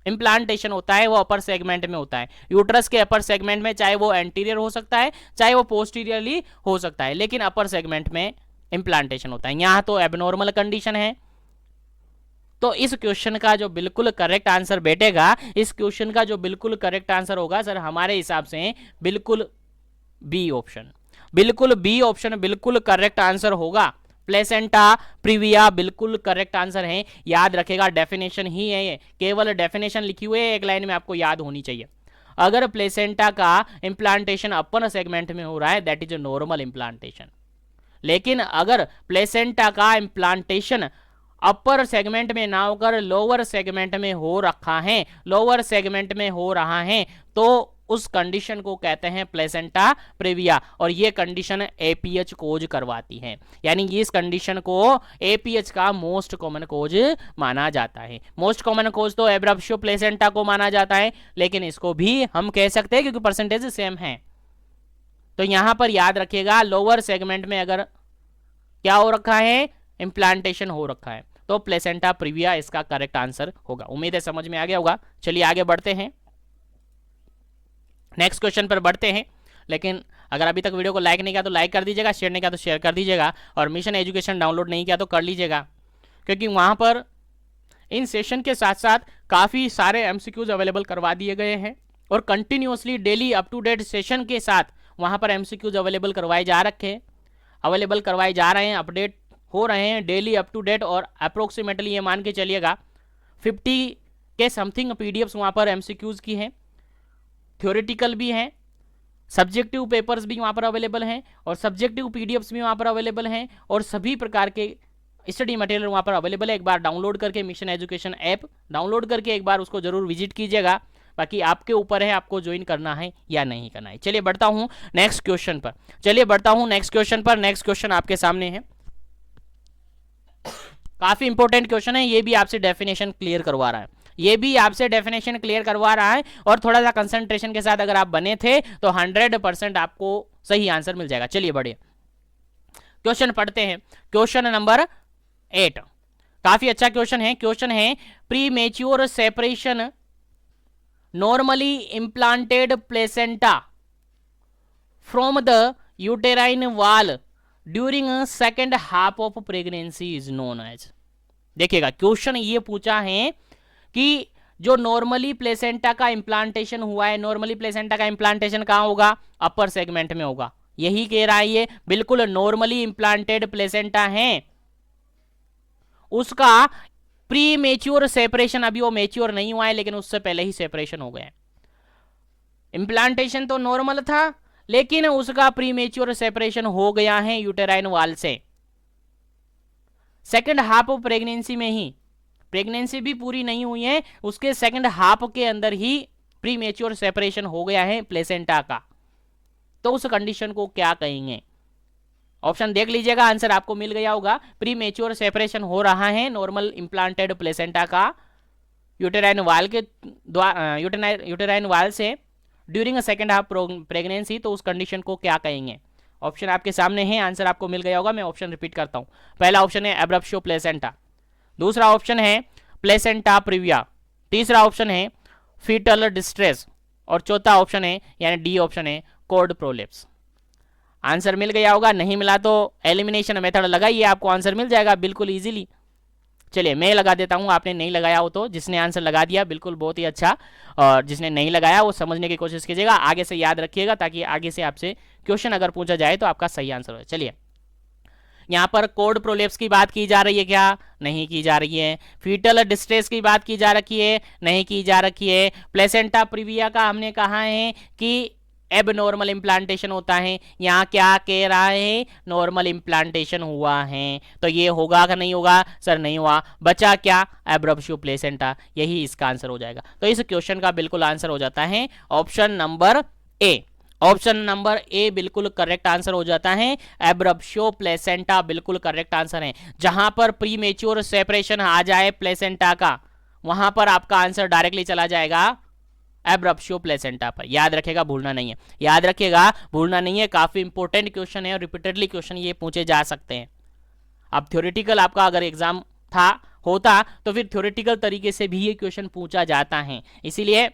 इम्प्लांटेशन होता है वो अपर सेगमेंट में होता है, यूट्रस के अपर सेगमेंट में, चाहे वो एंटीरियर हो सकता है चाहे वो पोस्टीरियरली हो सकता है, लेकिन अपर सेगमेंट में इम्प्लांटेशन होता है। यहाँ तो एबनॉर्मल कंडीशन है। तो इस क्वेश्चन का जो बिल्कुल करेक्ट आंसर बैठेगा, इस क्वेश्चन का जो बिल्कुल करेक्ट आंसर होगा सर हमारे हिसाब से बिल्कुल बी ऑप्शन, बिल्कुल बी ऑप्शन बिल्कुल करेक्ट आंसर होगा। प्लेसेंटा प्रीविया बिल्कुल करेक्ट आंसर है। याद रखेगा डेफिनेशन ही है ये, केवल डेफिनेशन लिखी हुई है एक लाइन में, आपको याद होनी चाहिए। अगर प्लेसेंटा का इम्प्लांटेशन अपर सेगमेंट में हो रहा है दैट इज नॉर्मल इम्प्लांटेशन, लेकिन अगर प्लेसेंटा का इम्प्लांटेशन अपर सेगमेंट में ना होकर लोअर सेगमेंट में हो रखा है, लोअर सेगमेंट में हो रहा है, तो उस कंडीशन को कहते हैं प्लेसेंटा प्रीविया, और ये कंडीशन एपीएच कोज करवाती है। यानी इस कंडीशन को एपीएच का मोस्ट कॉमन कोज माना जाता है। मोस्ट कॉमन कोज तो एब्रप्शियो प्लेसेंटा को माना जाता है, लेकिन इसको भी हम कह सकते हैं क्योंकि परसेंटेज सेम है। तो यहां पर याद रखिएगा लोअर सेगमेंट में अगर क्या हो रखा है, इम्प्लांटेशन हो रखा है, तो प्लेसेंटा प्रीविया इसका करेक्ट आंसर होगा। उम्मीद है समझ में आ गया होगा। चलिए आगे बढ़ते हैं, नेक्स्ट क्वेश्चन पर बढ़ते हैं। लेकिन अगर अभी तक वीडियो को लाइक नहीं किया तो लाइक कर दीजिएगा, शेयर नहीं किया तो शेयर कर दीजिएगा, और मिशन एजुकेशन डाउनलोड नहीं किया तो कर लीजिएगा, क्योंकि वहाँ पर इन सेशन के साथ साथ काफ़ी सारे एमसीक्यूज अवेलेबल करवा दिए गए हैं, और continuously daily up to date session के साथ वहाँ पर एमसीक्यूज अवेलेबल करवाए जा रहे हैं, अपडेट हो रहे हैं डेली अप टू डेट, और अप्रोक्सीमेटली ये मान के चलिएगा 50 के समथिंग पीडीएफ्स वहाँ पर एमसीक्यूज की हैं, थ्योरेटिकल भी हैं, सब्जेक्टिव पेपर्स भी वहाँ पर अवेलेबल हैं, और सब्जेक्टिव पीडीएफ्स भी वहाँ पर अवेलेबल हैं, और सभी प्रकार के स्टडी मटेरियल वहाँ पर अवेलेबल है। एक बार डाउनलोड करके मिशन एजुकेशन ऐप डाउनलोड करके एक बार उसको जरूर विजिट कीजिएगा, बाकी आपके ऊपर है आपको ज्वाइन करना है या नहीं करना है। चलिए बढ़ता हूँ नेक्स्ट क्वेश्चन पर। नेक्स्ट क्वेश्चन आपके सामने है, काफी इंपॉर्टेंट क्वेश्चन है, ये भी आपसे डेफिनेशन क्लियर करवा रहा है, और थोड़ा सा कंसंट्रेशन के साथ अगर आप बने थे तो 100% आपको सही आंसर मिल जाएगा। चलिए बढ़िए क्वेश्चन पढ़ते हैं। क्वेश्चन नंबर 8 काफी अच्छा क्वेश्चन है premature separation normally implanted placenta from the uterine wall during second half of pregnancy is known as. देखिएगा क्वेश्चन ये पूछा है कि जो नॉर्मली प्लेसेंटा का इम्प्लांटेशन हुआ है, नॉर्मली प्लेसेंटा का इम्प्लांटेशन कहाँ होगा, अपर सेगमेंट में होगा, यही कह रहा है ये, बिल्कुल नॉर्मली इम्प्लांटेड प्लेसेंटा है, उसका प्री मेच्योर सेपरेशन, अभी वो मेच्योर नहीं हुआ है लेकिन उससे पहले ही सेपरेशन हो गया है। इम्प्लांटेशन तो नॉर्मल था लेकिन उसका प्री मेच्योर सेपरेशन हो गया है यूटेराइन वॉल से, सेकेंड हाफ ऑफ प्रेगनेंसी में ही, प्रेगनेंसी भी पूरी नहीं हुई है, उसके सेकंड हाफ के अंदर ही प्री मेच्योर सेपरेशन हो गया है प्लेसेंटा का, तो उस कंडीशन को क्या कहेंगे। ऑप्शन देख लीजिएगा, आंसर आपको मिल गया होगा। प्री मेच्योर सेपरेशन हो रहा है नॉर्मल इम्प्लांटेड प्लेसेंटा का यूटेराइन वाल के यूटेराइन वाल से ड्यूरिंग सेकंड हाफ प्रेगनेंसी, तो उस कंडीशन को क्या कहेंगे। ऑप्शन आपके सामने है, आंसर आपको मिल गया होगा। मैं ऑप्शन रिपीट करता हूं। पहला ऑप्शन है एब्रप्शियो प्लेसेंटा, दूसरा ऑप्शन है प्लेसेंटा प्रीविया, तीसरा ऑप्शन है फीटल डिस्ट्रेस, और चौथा ऑप्शन है यानी डी ऑप्शन है कॉर्ड प्रोलेप्स। आंसर मिल गया होगा, नहीं मिला तो एलिमिनेशन मेथड लगाइए, आपको आंसर मिल जाएगा बिल्कुल इजीली। चलिए मैं लगा देता हूं, आपने नहीं लगाया हो तो, जिसने आंसर लगा दिया बिल्कुल बहुत ही अच्छा, और जिसने नहीं लगाया वो समझने की कोशिश कीजिएगा, आगे से याद रखिएगा ताकि आगे से आपसे क्वेश्चन अगर पूछा जाए तो आपका सही आंसर हो। चलिए यहाँ पर कोड प्रोलेप्स की बात की जा रही है क्या, नहीं की जा रही है। फीटल डिस्ट्रेस की बात की जा रखी है, नहीं की जा रखी है। प्लेसेंटा प्रीविया का हमने कहा है कि एब नॉर्मल इम्प्लांटेशन होता है, यहाँ क्या कह रहा है नॉर्मल इम्प्लांटेशन हुआ है, तो ये होगा कि नहीं होगा, सर नहीं हुआ, बचा क्या एब्रप्शियो प्लेसेंटा, यही इसका आंसर हो जाएगा। तो इस क्वेश्चन का बिल्कुल आंसर हो जाता है option number A. Option number A बिल्कुल करेक्ट आंसर हो जाता है, एब्रप्शियो प्लेसेंटा बिल्कुल करेक्ट आंसर है। जहां पर प्रीमेच्योर सेपरेशन आ जाए प्लेसेंटा का, वहां पर आपका आंसर डायरेक्टली चला जाएगा एब्रप्शियो प्लेसेंटा पर। याद रखेगा, भूलना नहीं है, याद रखिएगा, भूलना नहीं है, काफी इंपॉर्टेंट क्वेश्चन है और रिपीटेडली क्वेश्चन ये पूछे जा सकते हैं। अब थ्योरेटिकल आपका अगर एग्जाम होता तो फिर थ्योरेटिकल तरीके से भी ये क्वेश्चन पूछा जाता है, इसीलिए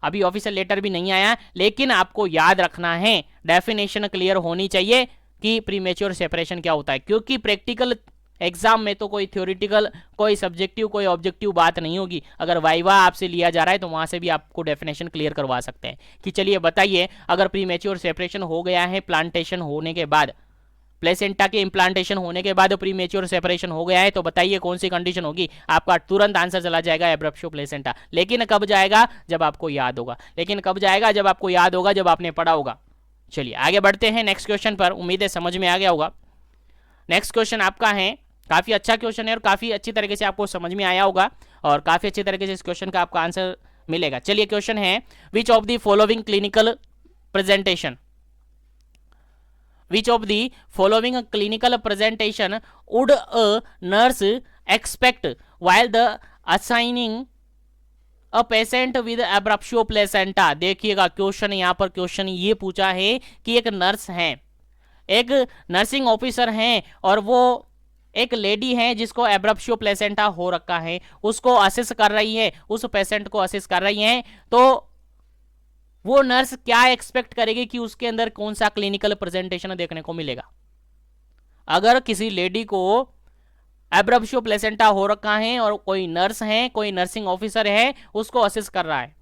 अभी ऑफिशियल लेटर भी नहीं आया, लेकिन आपको याद रखना है, डेफिनेशन क्लियर होनी चाहिए कि प्रीमेच्योर सेपरेशन क्या होता है, क्योंकि प्रैक्टिकल एग्जाम में तो कोई थ्योरेटिकल, कोई सब्जेक्टिव, कोई ऑब्जेक्टिव बात नहीं होगी। अगर वाइवा आपसे लिया जा रहा है तो वहां से भी आपको डेफिनेशन क्लियर करवा सकते हैं कि चलिए बताइए, अगर प्रीमेच्योर सेपरेशन हो गया है प्लांटेशन होने के बाद, प्लेसेंटा के इम्प्लांटेशन होने के बाद प्रीमेच्योर सेपरेशन हो गया है, तो बताइए कौन सी कंडीशन होगी? आपका तुरंत आंसर चला जाएगा एब्रप्शो प्लेसेंटा। लेकिन कब जाएगा? जब आपको याद होगा। लेकिन कब जाएगा? जब आपको याद होगा, जब आपने पढ़ा होगा। चलिए आगे बढ़ते हैं नेक्स्ट क्वेश्चन पर। उम्मीद है समझ में आ गया होगा। नेक्स्ट क्वेश्चन आपका है, काफी अच्छा क्वेश्चन है और काफी अच्छी तरीके से आपको समझ में आया होगा और काफी अच्छी तरीके से इस क्वेश्चन का आपका आंसर मिलेगा। चलिए क्वेश्चन है, which of the following clinical presentation Which of the following clinical presentation would a nurse expect while the assigning a patient with abruptio placenta? देखिएगा क्वेश्चन, यहाँ पर क्वेश्चन ये पूछा है कि एक नर्स है, एक नर्सिंग ऑफिसर हैं और वो एक लेडी है जिसको एब्रप्शियो प्लेसेंटा हो रखा है, उसको असेस कर रही है, उस पेशेंट को असेस कर रही है, तो वो नर्स क्या एक्सपेक्ट करेगी कि उसके अंदर कौन सा क्लिनिकल प्रेजेंटेशन देखने को मिलेगा? अगर किसी लेडी को एब्रप्शियो प्लेसेंटा हो रखा है और कोई नर्स है, कोई नर्सिंग ऑफिसर है, उसको असेस कर रहा है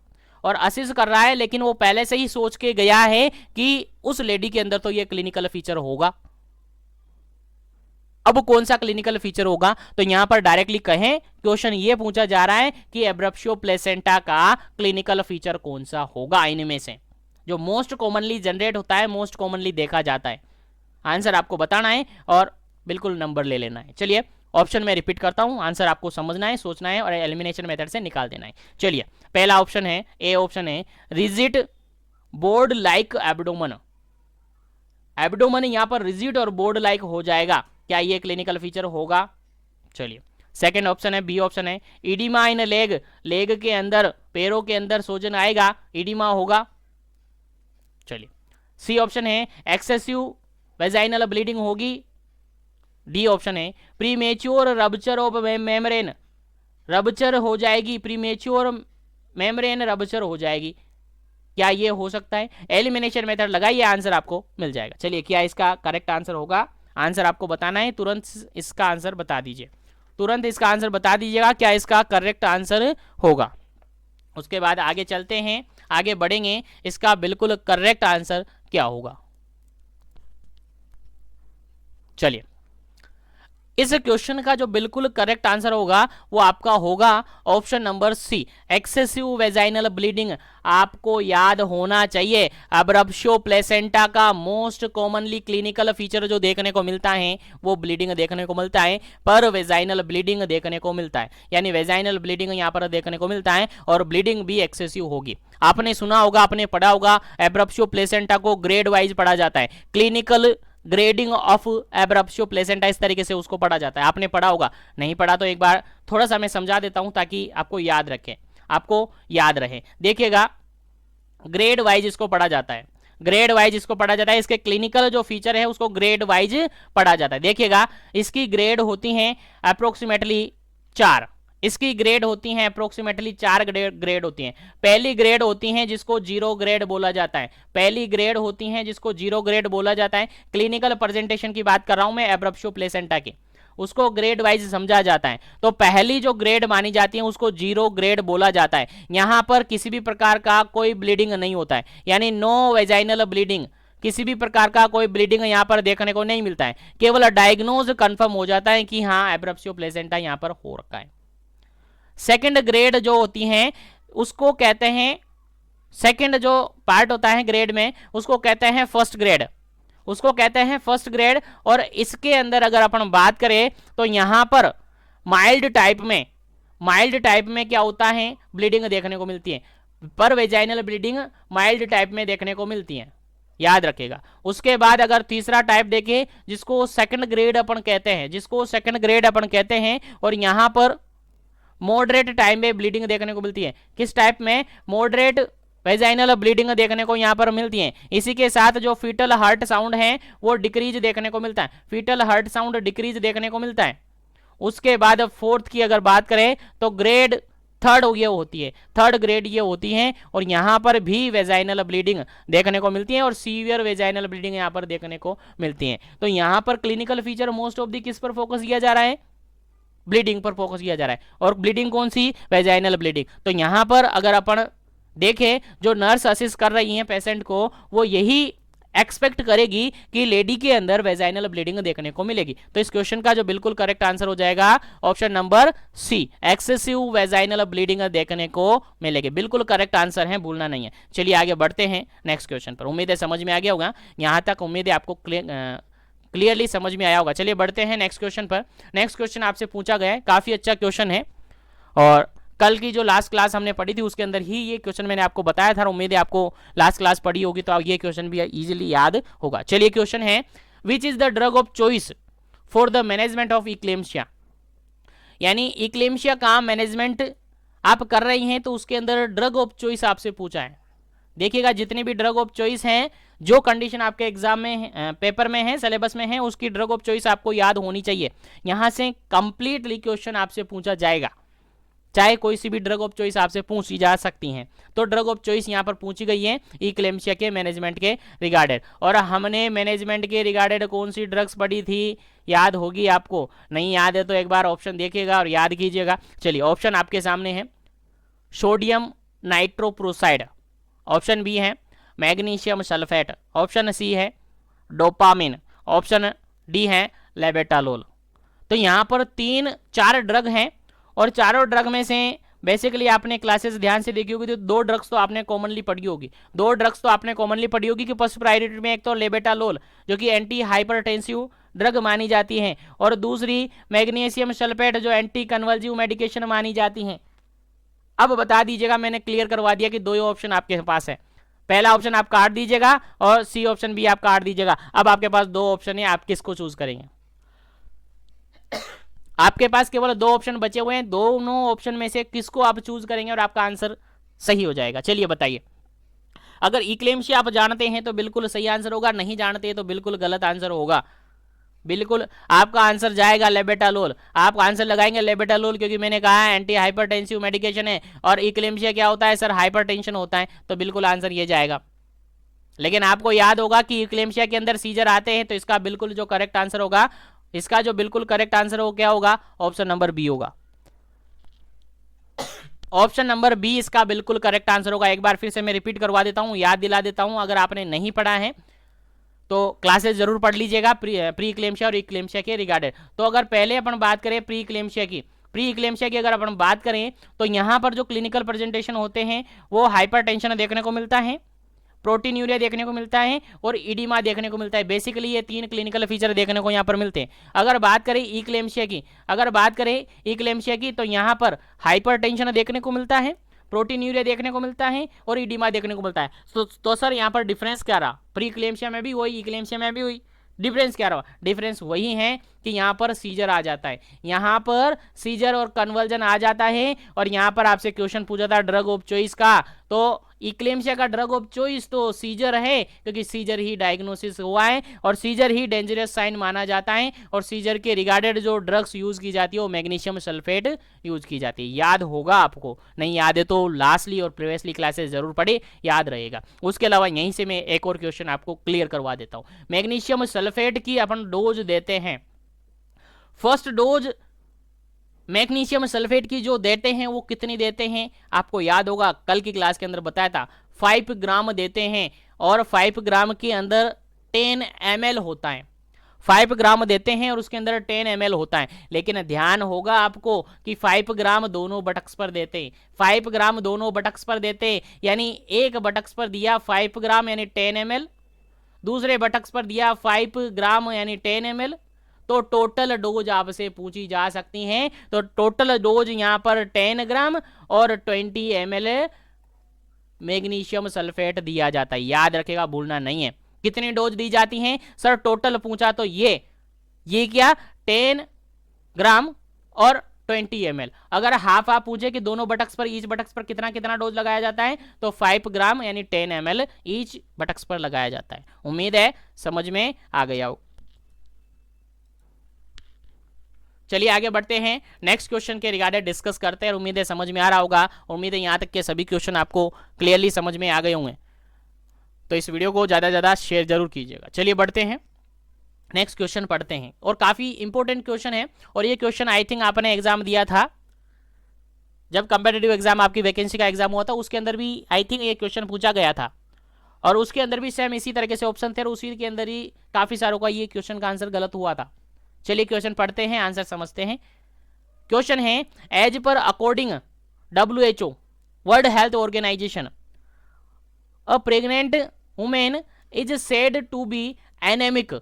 और असेस कर रहा है, लेकिन वो पहले से ही सोच के गया है कि उस लेडी के अंदर तो ये क्लिनिकल फीचर होगा। अब कौन सा क्लिनिकल फीचर होगा? तो यहां पर डायरेक्टली कहें, क्वेश्चन ये पूछा जा रहा है कि एब्रप्शियो प्लेसेंटा का क्लिनिकल फीचर कौन सा होगा इनमें से, जो मोस्ट कॉमनली जनरेट होता है, मोस्ट कॉमनली देखा जाता है। आंसर आपको बताना है और बिल्कुल नंबर ले लेना है। चलिए ऑप्शन में रिपीट करता हूं, आंसर आपको समझना है, सोचना है और एलिमिनेशन मेथड से निकाल देना है। चलिए पहला ऑप्शन है, ए ऑप्शन है, rigid board like abdomen. Abdomen यहां पर रिजिड और बोर्ड लाइक हो जाएगा, क्या ये क्लिनिकल फीचर होगा? चलिए सेकंड ऑप्शन है, बी ऑप्शन है, इडिमा इन लेग, लेग के अंदर, पैरों के अंदर सोजन आएगा, इडिमा होगा। चलिए सी ऑप्शन है, एक्सेसिव वेजाइनल ब्लीडिंग होगी। डी ऑप्शन है, premature rupture of membrane, rupture हो जाएगी, प्रीमेच्योर मेम्ब्रेन रप्चर हो जाएगी, क्या ये हो सकता है? एलिमिनेशन मेथड लगाइए, आंसर आपको मिल जाएगा। चलिए क्या इसका करेक्ट आंसर होगा? आंसर आपको बताना है, तुरंत इसका आंसर बता दीजिए, तुरंत इसका आंसर बता दीजिएगा क्या इसका करेक्ट आंसर होगा। उसके बाद आगे चलते हैं, आगे बढ़ेंगे, इसका बिल्कुल करेक्ट आंसर क्या होगा। चलिए इस क्वेश्चन का जो बिल्कुल करेक्ट आंसर होगा वो आपका होगा option number C, excessive vaginal bleeding. आपको याद होना चाहिए, एब्रप्शियो प्लेसेंटा का मोस्ट कॉमनली क्लिनिकल फीचर जो देखने को मिलता है वो ब्लीडिंग देखने को मिलता है, पर वेजाइनल ब्लीडिंग देखने को मिलता है, यानी वेजाइनल ब्लीडिंग यहाँ पर देखने को मिलता है और ब्लीडिंग भी एक्सेसिव होगी। आपने सुना होगा, आपने पढ़ा होगा, एब्रप्शियो प्लेसेंटा को ग्रेड वाइज पढ़ा जाता है, clinical grading of abruptio placenta, इस तरीके से उसको पढ़ा जाता है। आपने पढ़ा होगा, नहीं पढ़ा तो एक बार थोड़ा सा मैं समझा देता हूं ताकि आपको याद रखें, आपको याद रहे। देखिएगा ग्रेड वाइज इसको पढ़ा जाता है, ग्रेड वाइज इसको पढ़ा जाता है, इसके क्लिनिकल जो फीचर है उसको ग्रेड वाइज पढ़ा जाता है। देखिएगा इसकी ग्रेड होती हैं अप्रोक्सीमेटली 4, इसकी ग्रेड होती हैं अप्रोक्सीमेटली 4 ग्रेड होती हैं। पहली ग्रेड होती हैं जिसको 0 ग्रेड बोला जाता है, पहली ग्रेड होती हैं जिसको 0 ग्रेड बोला जाता है। क्लिनिकल प्रेजेंटेशन की बात कर रहा हूं मैं एब्रप्शियो प्लेसेंटा की, उसको ग्रेड वाइज समझा जाता है। तो पहली जो ग्रेड मानी जाती है उसको 0 ग्रेड बोला जाता है। यहां पर किसी भी प्रकार का कोई ब्लीडिंग नहीं होता है, यानी नो वेजाइनल ब्लीडिंग, किसी भी प्रकार का कोई ब्लीडिंग यहां पर देखने को नहीं मिलता है, केवल डायग्नोज कंफर्म हो जाता है कि हाँ एब्रप्शियो प्लेसेंटा यहां पर हो रखा है। सेकंड ग्रेड जो होती हैं उसको कहते हैं, सेकंड जो पार्ट होता है ग्रेड में उसको कहते हैं फर्स्ट ग्रेड, उसको कहते हैं फर्स्ट ग्रेड। और इसके अंदर अगर अपन बात करें तो यहां पर माइल्ड टाइप में, माइल्ड टाइप में क्या होता है, ब्लीडिंग देखने को मिलती है, पर वेजाइनल ब्लीडिंग माइल्ड टाइप में देखने को मिलती है, याद रखेगा। उसके बाद अगर तीसरा टाइप देखें जिसको सेकंड ग्रेड अपन कहते हैं, जिसको सेकंड ग्रेड अपन कहते हैं, और यहां पर मॉडरेट टाइम में ब्लीडिंग देखने को मिलती है। किस टाइप में? मॉडरेट वेजाइनल ब्लीडिंग देखने को यहाँ पर मिलती है। इसी के साथ जो फीटल हार्ट साउंड है वो डिक्रीज देखने को मिलता है, फीटल हार्ट साउंड डिक्रीज देखने को मिलता है। उसके बाद फोर्थ की अगर बात करें तो ग्रेड थर्ड ये होती है, थर्ड ग्रेड ये होती है, और यहाँ पर भी वेजाइनल ब्लीडिंग देखने को मिलती है और सीवियर वेजाइनल ब्लीडिंग यहाँ पर देखने को मिलती है। तो यहाँ पर clinical feature most of the किस पर फोकस किया जा रहा है? ब्लीडिंग पर फोकस किया जा रहा है। और ब्लीडिंग कौन सी? Vaginal bleeding. तो यहां पर अगर अपन देखें जो नर्स असिस्ट कर रही हैं पेशेंट को, वो यही एक्सपेक्ट करेगी कि लेडी के अंदर वेजाइनल ब्लीडिंग देखने को मिलेगी। तो इस क्वेश्चन का जो बिल्कुल करेक्ट आंसर हो जाएगा option number C, excessive vaginal bleeding देखने को मिलेगी। बिल्कुल करेक्ट आंसर है, भूलना नहीं है। चलिए आगे बढ़ते हैं नेक्स्ट क्वेश्चन पर। उम्मीद है समझ में आ गया होगा, यहां तक उम्मीद है आपको क्लियरली समझ में आया होगा। चलिए बढ़ते हैं नेक्स्ट क्वेश्चन पर। नेक्स्ट क्वेश्चन आपसे पूछा गया है, काफी अच्छा क्वेश्चन है और कल की जो लास्ट क्लास हमने पढ़ी थी उसके अंदर ही ये क्वेश्चन मैंने आपको बताया था। उम्मीद है आपको लास्ट क्लास पढ़ी होगी तो ये क्वेश्चन भी इजीली याद होगा। चलिए क्वेश्चन है, which is the drug of choice for the management of eclampsia. यानी इक्लेम्शिया का मैनेजमेंट आप कर रही हैं तो उसके अंदर ड्रग ऑफ चॉइस आपसे पूछा है। देखिएगा जितने भी ड्रग ऑफ चॉइस हैं, जो कंडीशन आपके एग्जाम में पेपर में है, सिलेबस में है, उसकी ड्रग ऑफ चॉइस आपको याद होनी चाहिए। यहां से कंप्लीटली क्वेश्चन आपसे पूछा जाएगा, चाहे कोई सी भी ड्रग ऑफ चॉइस आपसे पूछी जा सकती हैं। तो ड्रग ऑफ चॉइस यहां पर पूछी गई है इक्लेम्शिया के मैनेजमेंट के रिगार्डेड। और हमने मैनेजमेंट के रिगार्डेड कौन सी ड्रग्स पढ़ी थी, याद होगी आपको? नहीं याद है तो एक बार ऑप्शन देखिएगा और याद कीजिएगा। चलिए ऑप्शन आपके सामने है, सोडियम नाइट्रोप्रोसाइड, ऑप्शन बी है मैग्नीशियम सल्फेट, ऑप्शन सी है डोपामिन, ऑप्शन डी है लेबेटालोल। तो यहां पर 4 ड्रग हैं और चारों ड्रग में से बेसिकली आपने क्लासेस ध्यान से देखी होगी तो 2 ड्रग्स तो आपने कॉमनली पढ़ी होगी। 2 ड्रग्स तो आपने कॉमनली पढ़ी होगी कि फर्स्ट प्रायोरिटी में एक तो लेबेटालोल जो कि एंटी हाइपरटेंसिव ड्रग मानी जाती हैं, और दूसरी मैग्नीशियम सल्फेट जो एंटी कन्वल्सिव मेडिकेशन मानी जाती हैं। अब बता दीजिएगा, मैंने क्लियर करवा दिया कि 2 ऑप्शन आपके पास है। पहला ऑप्शन आप काट दीजिएगा और सी ऑप्शन भी आप काट दीजिएगा। अब आपके पास 2 ऑप्शन है, आप किसको चूज करेंगे? आपके पास केवल 2 ऑप्शन बचे हुए हैं, दोनों ऑप्शन में से किसको आप चूज करेंगे और आपका आंसर सही हो जाएगा। चलिए बताइए। अगर इक्लेम्शिया आप जानते हैं तो बिल्कुल सही आंसर होगा, नहीं जानते तो बिल्कुल गलत आंसर होगा। बिल्कुल आपका आंसर जाएगा लेबेटालोल। आप आंसर लगाएंगे लेबेटालोल क्योंकि मैंने कहा है एंटी हाइपरटेंसिव मेडिकेशन है, और इक्लेम्शिया क्या होता है सर? हाइपरटेंशन होता है। तो बिल्कुल आंसर ये जाएगा। लेकिन आपको याद होगा कि इक्लेम्शिया के अंदर सीजर आते हैं, तो इसका बिल्कुल जो करेक्ट आंसर होगा, इसका जो बिल्कुल करेक्ट आंसर हो क्या होगा? ऑप्शन नंबर बी होगा। ऑप्शन नंबर बी इसका बिल्कुल करेक्ट आंसर होगा। एक बार फिर से मैं रिपीट करवा देता हूं, याद दिला देता हूं। अगर आपने नहीं पढ़ा है तो क्लासेस जरूर पढ़ लीजिएगा प्री इक्लेम्शिया और इक्लेम्शिया के रिगार्डेड। तो अगर पहले अपन बात करें प्री इक्लेम्शिया की अगर अपन बात करें तो यहां पर जो क्लिनिकल प्रेजेंटेशन होते हैं वो हाइपरटेंशन देखने को मिलता है, प्रोटीन्यूरिया देखने को मिलता है और इडिमा देखने को मिलता है। बेसिकली ये 3 क्लिनिकल फीचर देखने को यहाँ पर मिलते हैं। अगर बात करें इक्लेम्शिया की तो यहाँ पर हाइपरटेंशन देखने को मिलता है, प्रोटीन्यूरिया देखने को मिलता है और इडिमा देखने को मिलता है। तो सर यहाँ पर डिफरेंस क्या रहा? प्री इक्लेम्शिया में भी वही, इक्लेम्शिया में भी वही। डिफरेंस क्या रहा? डिफरेंस वही है कि यहाँ पर सीजर आ जाता है, यहाँ पर सीजर और कन्वर्जन आ जाता है। और यहाँ पर आपसे क्वेश्चन पूछा था ड्रग ऑफ चॉइस का, तो इक्लेम्शिया का ड्रग ऑफ चॉइस तो सीजर है, क्योंकि सीजर ही डायग्नोसिस हुआ है और सीजर ही डेंजरस साइन माना जाता है। और सीजर के रिगार्डेड जो ड्रग्स यूज की जाती है वो मैग्नीशियम सल्फेट यूज की जाती है। याद होगा आपको, नहीं याद है तो लास्टली और प्रीवियसली क्लासेस जरूर पढ़े, याद रहेगा। उसके अलावा यहीं से मैं एक और क्वेश्चन आपको क्लियर करवा देता हूँ। मैग्नीशियम सल्फेट की अपन डोज देते हैं, फर्स्ट डोज मैग्नीशियम सल्फेट की जो देते हैं वो कितनी देते हैं? आपको याद होगा कल की क्लास के अंदर बताया था 5 ग्राम देते हैं, और 5 ग्राम के अंदर 10 ml होता है। 5 ग्राम देते हैं और उसके अंदर 10 ml होता है। लेकिन ध्यान होगा आपको कि 5 ग्राम दोनों बटक्स पर देते हैं, 5 ग्राम दोनों बटक्स पर देते हैं। यानी एक बटक्स पर दिया 5 ग्राम यानी 10 ml, दूसरे बटक्स पर दिया 5 ग्राम यानी 10 ml। तो टोटल डोज आपसे पूछी जा सकती हैं। तो टोटल डोज यहां पर 10 ग्राम और 20 ml मैग्नीशियम सल्फेट दिया जाता है। याद रखेगा, भूलना नहीं है। कितनी डोज दी जाती हैं सर? टोटल पूछा तो ये क्या 10 ग्राम और 20 ml। अगर हाफ आप पूछे कि दोनों बटक्स पर, ईच बटक्स पर कितना कितना डोज लगाया जाता है, तो 5 ग्राम यानी 10 ml ईच बटक्स पर लगाया जाता है। उम्मीद है समझ में आ गया हो। चलिए आगे बढ़ते हैं, नेक्स्ट क्वेश्चन के रिगार्डेड डिस्कस करते हैं। उम्मीद है समझ में आ रहा होगा, उम्मीद है यहाँ तक के सभी क्वेश्चन आपको क्लियरली समझ में आ गए होंगे। तो इस वीडियो को ज़्यादा से ज़्यादा शेयर जरूर कीजिएगा। चलिए बढ़ते हैं, नेक्स्ट क्वेश्चन पढ़ते हैं। और काफ़ी इंपॉर्टेंट क्वेश्चन है, और ये क्वेश्चन आई थिंक आपने एग्जाम दिया था, जब कंपेटिटिव एग्जाम आपकी वैकेंसी का एग्जाम हुआ था उसके अंदर भी आई थिंक ये क्वेश्चन पूछा गया था। और उसके अंदर भी सेम इसी तरीके से ऑप्शन थे और उसी के अंदर ही काफी सारों का ये क्वेश्चन का आंसर गलत हुआ था। चलिए क्वेश्चन पढ़ते हैं, आंसर समझते हैं। क्वेश्चन है, as per according WHO world health organisation a pregnant women is said to be anaemic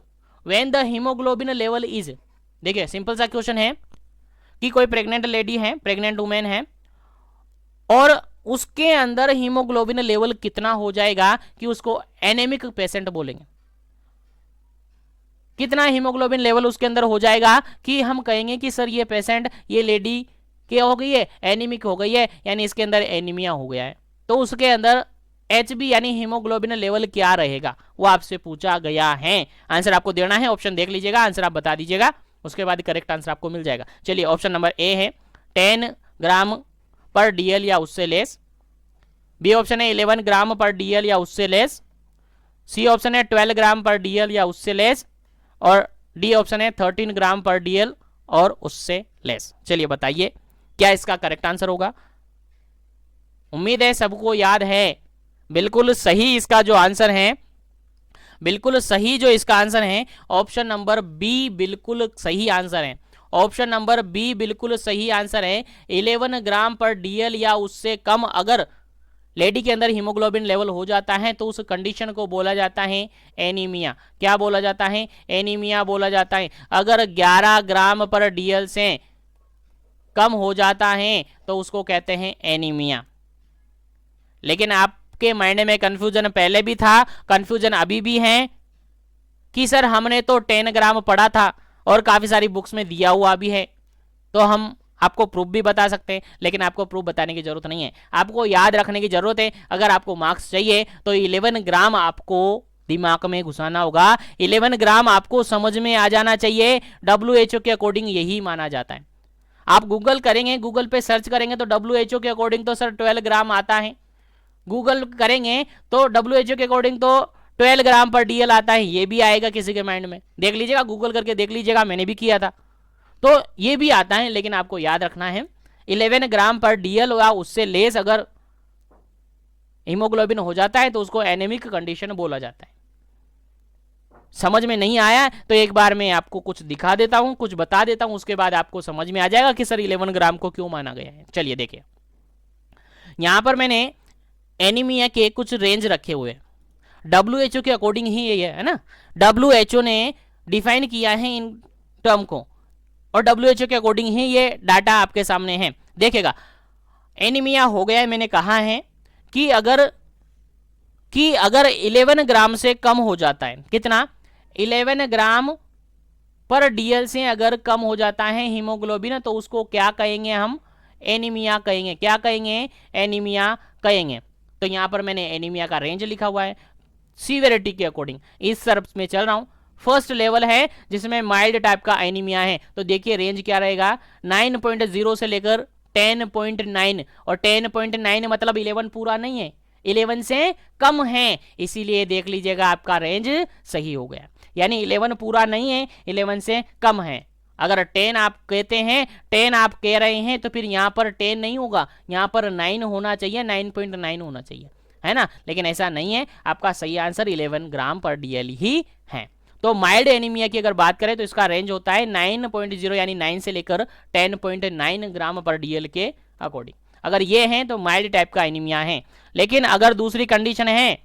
when the haemoglobin level is. देखिए सिंपल सा क्वेश्चन है कि कोई प्रेग्नेंट लेडी है, प्रेग्नेंट वुमेन है और उसके अंदर हीमोग्लोबिन लेवल कितना हो जाएगा कि उसको एनेमिक पेशेंट बोलेंगे। कितना हीमोग्लोबिन लेवल उसके अंदर हो जाएगा कि हम कहेंगे कि सर ये पेशेंट, ये लेडी क्या हो गई है, एनीमिक हो गई है, यानी इसके अंदर एनीमिया हो गया है। तो उसके अंदर HB यानी हीमोग्लोबिन लेवल क्या रहेगा वो आपसे पूछा गया है। आंसर आपको देना है, ऑप्शन देख लीजिएगा, आंसर आप बता दीजिएगा, उसके बाद करेक्ट आंसर आपको मिल जाएगा। चलिए ऑप्शन नंबर ए है 10 ग्राम पर DL या उससे लेस, बी ऑप्शन है 11 ग्राम पर DL या उससे लेस, सी ऑप्शन है 12 ग्राम पर DL या उससे लेस, और डी ऑप्शन है 13 ग्राम पर DL और उससे लेस। चलिए बताइए क्या इसका करेक्ट आंसर होगा। उम्मीद है सबको याद है। बिल्कुल सही इसका जो आंसर है, बिल्कुल सही जो इसका आंसर है ऑप्शन नंबर बी बिल्कुल सही आंसर है। ऑप्शन नंबर बी बिल्कुल सही आंसर है। 11 ग्राम पर DL या उससे कम अगर लेडी के अंदर हीमोग्लोबिन लेवल हो जाता है तो उस कंडीशन को बोला जाता है एनीमिया। क्या बोला जाता है? एनीमिया बोला जाता है। अगर 11 ग्राम पर DL से कम हो जाता है तो उसको कहते हैं एनीमिया। लेकिन आपके माइंड में कंफ्यूजन पहले भी था, कंफ्यूजन अभी भी है कि सर हमने तो 10 ग्राम पढ़ा था और काफी सारी बुक्स में दिया हुआ भी है, तो हम आपको प्रूफ भी बता सकते हैं, लेकिन आपको प्रूफ बताने की जरूरत नहीं है, आपको याद रखने की जरूरत है। अगर आपको मार्क्स चाहिए तो 11 ग्राम आपको दिमाग में घुसाना होगा। 11 ग्राम आपको समझ में आ जाना चाहिए। WHO के अकॉर्डिंग यही माना जाता है। आप गूगल करेंगे, गूगल पे सर्च करेंगे तो WHO के अकॉर्डिंग तो सर 12 ग्राम आता है। गूगल करेंगे तो WHO के अकॉर्डिंग तो 12 ग्राम पर DL आता है, ये भी आएगा किसी के माइंड में। देख लीजिएगा, गूगल करके देख लीजिएगा, मैंने भी किया था, तो ये भी आता है। लेकिन आपको याद रखना है 11 ग्राम पर DL या उससे लेस अगर हीमोग्लोबिन हो जाता है तो उसको एनेमिक कंडीशन बोला जाता है। समझ में नहीं आया तो एक बार मैं आपको कुछ दिखा देता हूं, कुछ बता देता हूं, उसके बाद आपको समझ में आ जाएगा कि सर 11 ग्राम को क्यों माना गया है। चलिए देखिए, यहां पर मैंने एनीमिया के कुछ रेंज रखे हुए हैं। WHO के अकॉर्डिंग ही ये है ना, WHO ने डिफाइन किया है इन टर्म को और WHO के अकॉर्डिंग ही ये डाटा आपके सामने है। देखिएगा, एनीमिया हो गया है, मैंने कहा है कि अगर 11 ग्राम से कम हो जाता है, कितना? 11 ग्राम पर DL से अगर कम हो जाता है हीमोग्लोबिन तो उसको क्या कहेंगे हम? एनीमिया कहेंगे। क्या कहेंगे? एनीमिया कहेंगे। तो यहां पर मैंने एनीमिया का रेंज लिखा हुआ है सीवियरिटी के अकॉर्डिंग। इस तरफ में चल रहा हूं। फर्स्ट लेवल है जिसमें माइल्ड टाइप का एनीमिया है, तो देखिए रेंज क्या रहेगा, 9.0 से लेकर 10.9, और 10.9 मतलब 11 पूरा नहीं है, 11 से कम है, इसीलिए देख लीजिएगा आपका रेंज सही हो गया। यानी 11 पूरा नहीं है, 11 से कम है। अगर 10 आप कहते हैं, 10 आप कह रहे हैं तो फिर यहाँ पर 10 नहीं होगा, यहाँ पर 9 होना चाहिए, 9.9 होना चाहिए, है ना। लेकिन ऐसा नहीं है, आपका सही आंसर 11 ग्राम पर DL ही है। तो माइल्ड एनीमिया की अगर बात करें तो इसका रेंज होता है 9.0 यानी 9 से लेकर 10.9 ग्राम पर DL के अकॉर्डिंग। अगर ये है तो माइल्ड टाइप का एनीमिया है। लेकिन अगर दूसरी कंडीशन है,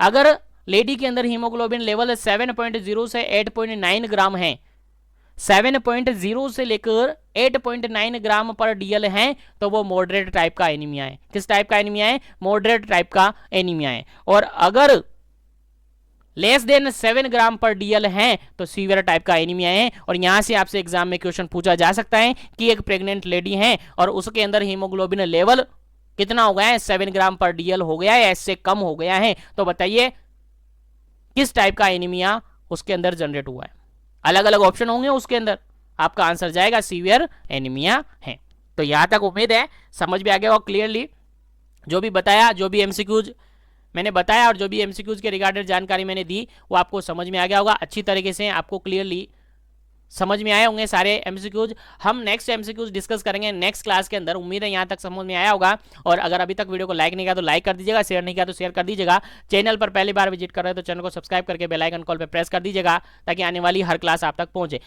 अगर लेडी के अंदर हीमोग्लोबिन लेवल 7.0 से 8.9 ग्राम है, 7.0 से लेकर 8.9 ग्राम पर DL है, तो वो मॉडरेट टाइप का एनीमिया है। किस टाइप का एनीमिया है? मॉडरेट टाइप का एनीमिया है। और अगर लेस देन 7 ग्राम पर DL है तो सीवियर टाइप का एनीमिया है। और यहां से आपसे एग्जाम में क्वेश्चन पूछा जा सकता है कि एक प्रेग्नेंट लेडी है और उसके अंदर हीमोग्लोबिन लेवल कितना हो गया है? 7 ग्राम पर DL हो गया है, इससे कम हो गया है, तो बताइए किस टाइप का एनीमिया उसके अंदर जनरेट हुआ है। अलग अलग ऑप्शन होंगे उसके अंदर, आपका आंसर जाएगा सीवियर एनीमिया है। तो यहां तक उम्मीद है समझ में आ गया और क्लियरली जो भी बताया, जो भी MCQs मैंने बताया और जो भी MCQs के रिगार्डेड जानकारी मैंने दी वो आपको समझ में आ गया होगा। अच्छी तरीके से आपको क्लियरली समझ में आए होंगे सारे एमसीक्यूज। हम नेक्स्ट एमसीक्यूज डिस्कस करेंगे नेक्स्ट क्लास के अंदर। उम्मीद है यहाँ तक समझ में आया होगा। और अगर अभी तक वीडियो को लाइक नहीं किया तो लाइक कर दीजिएगा, शेयर नहीं किया तो शेयर कर दीजिएगा। चैनल पर पहली बार विजिट कर रहे हो तो चैनल को सब्सक्राइब करके बेल आइकन कॉल पे प्रेस कर दीजिएगा ताकि आने वाली हर क्लास आप तक पहुंचे।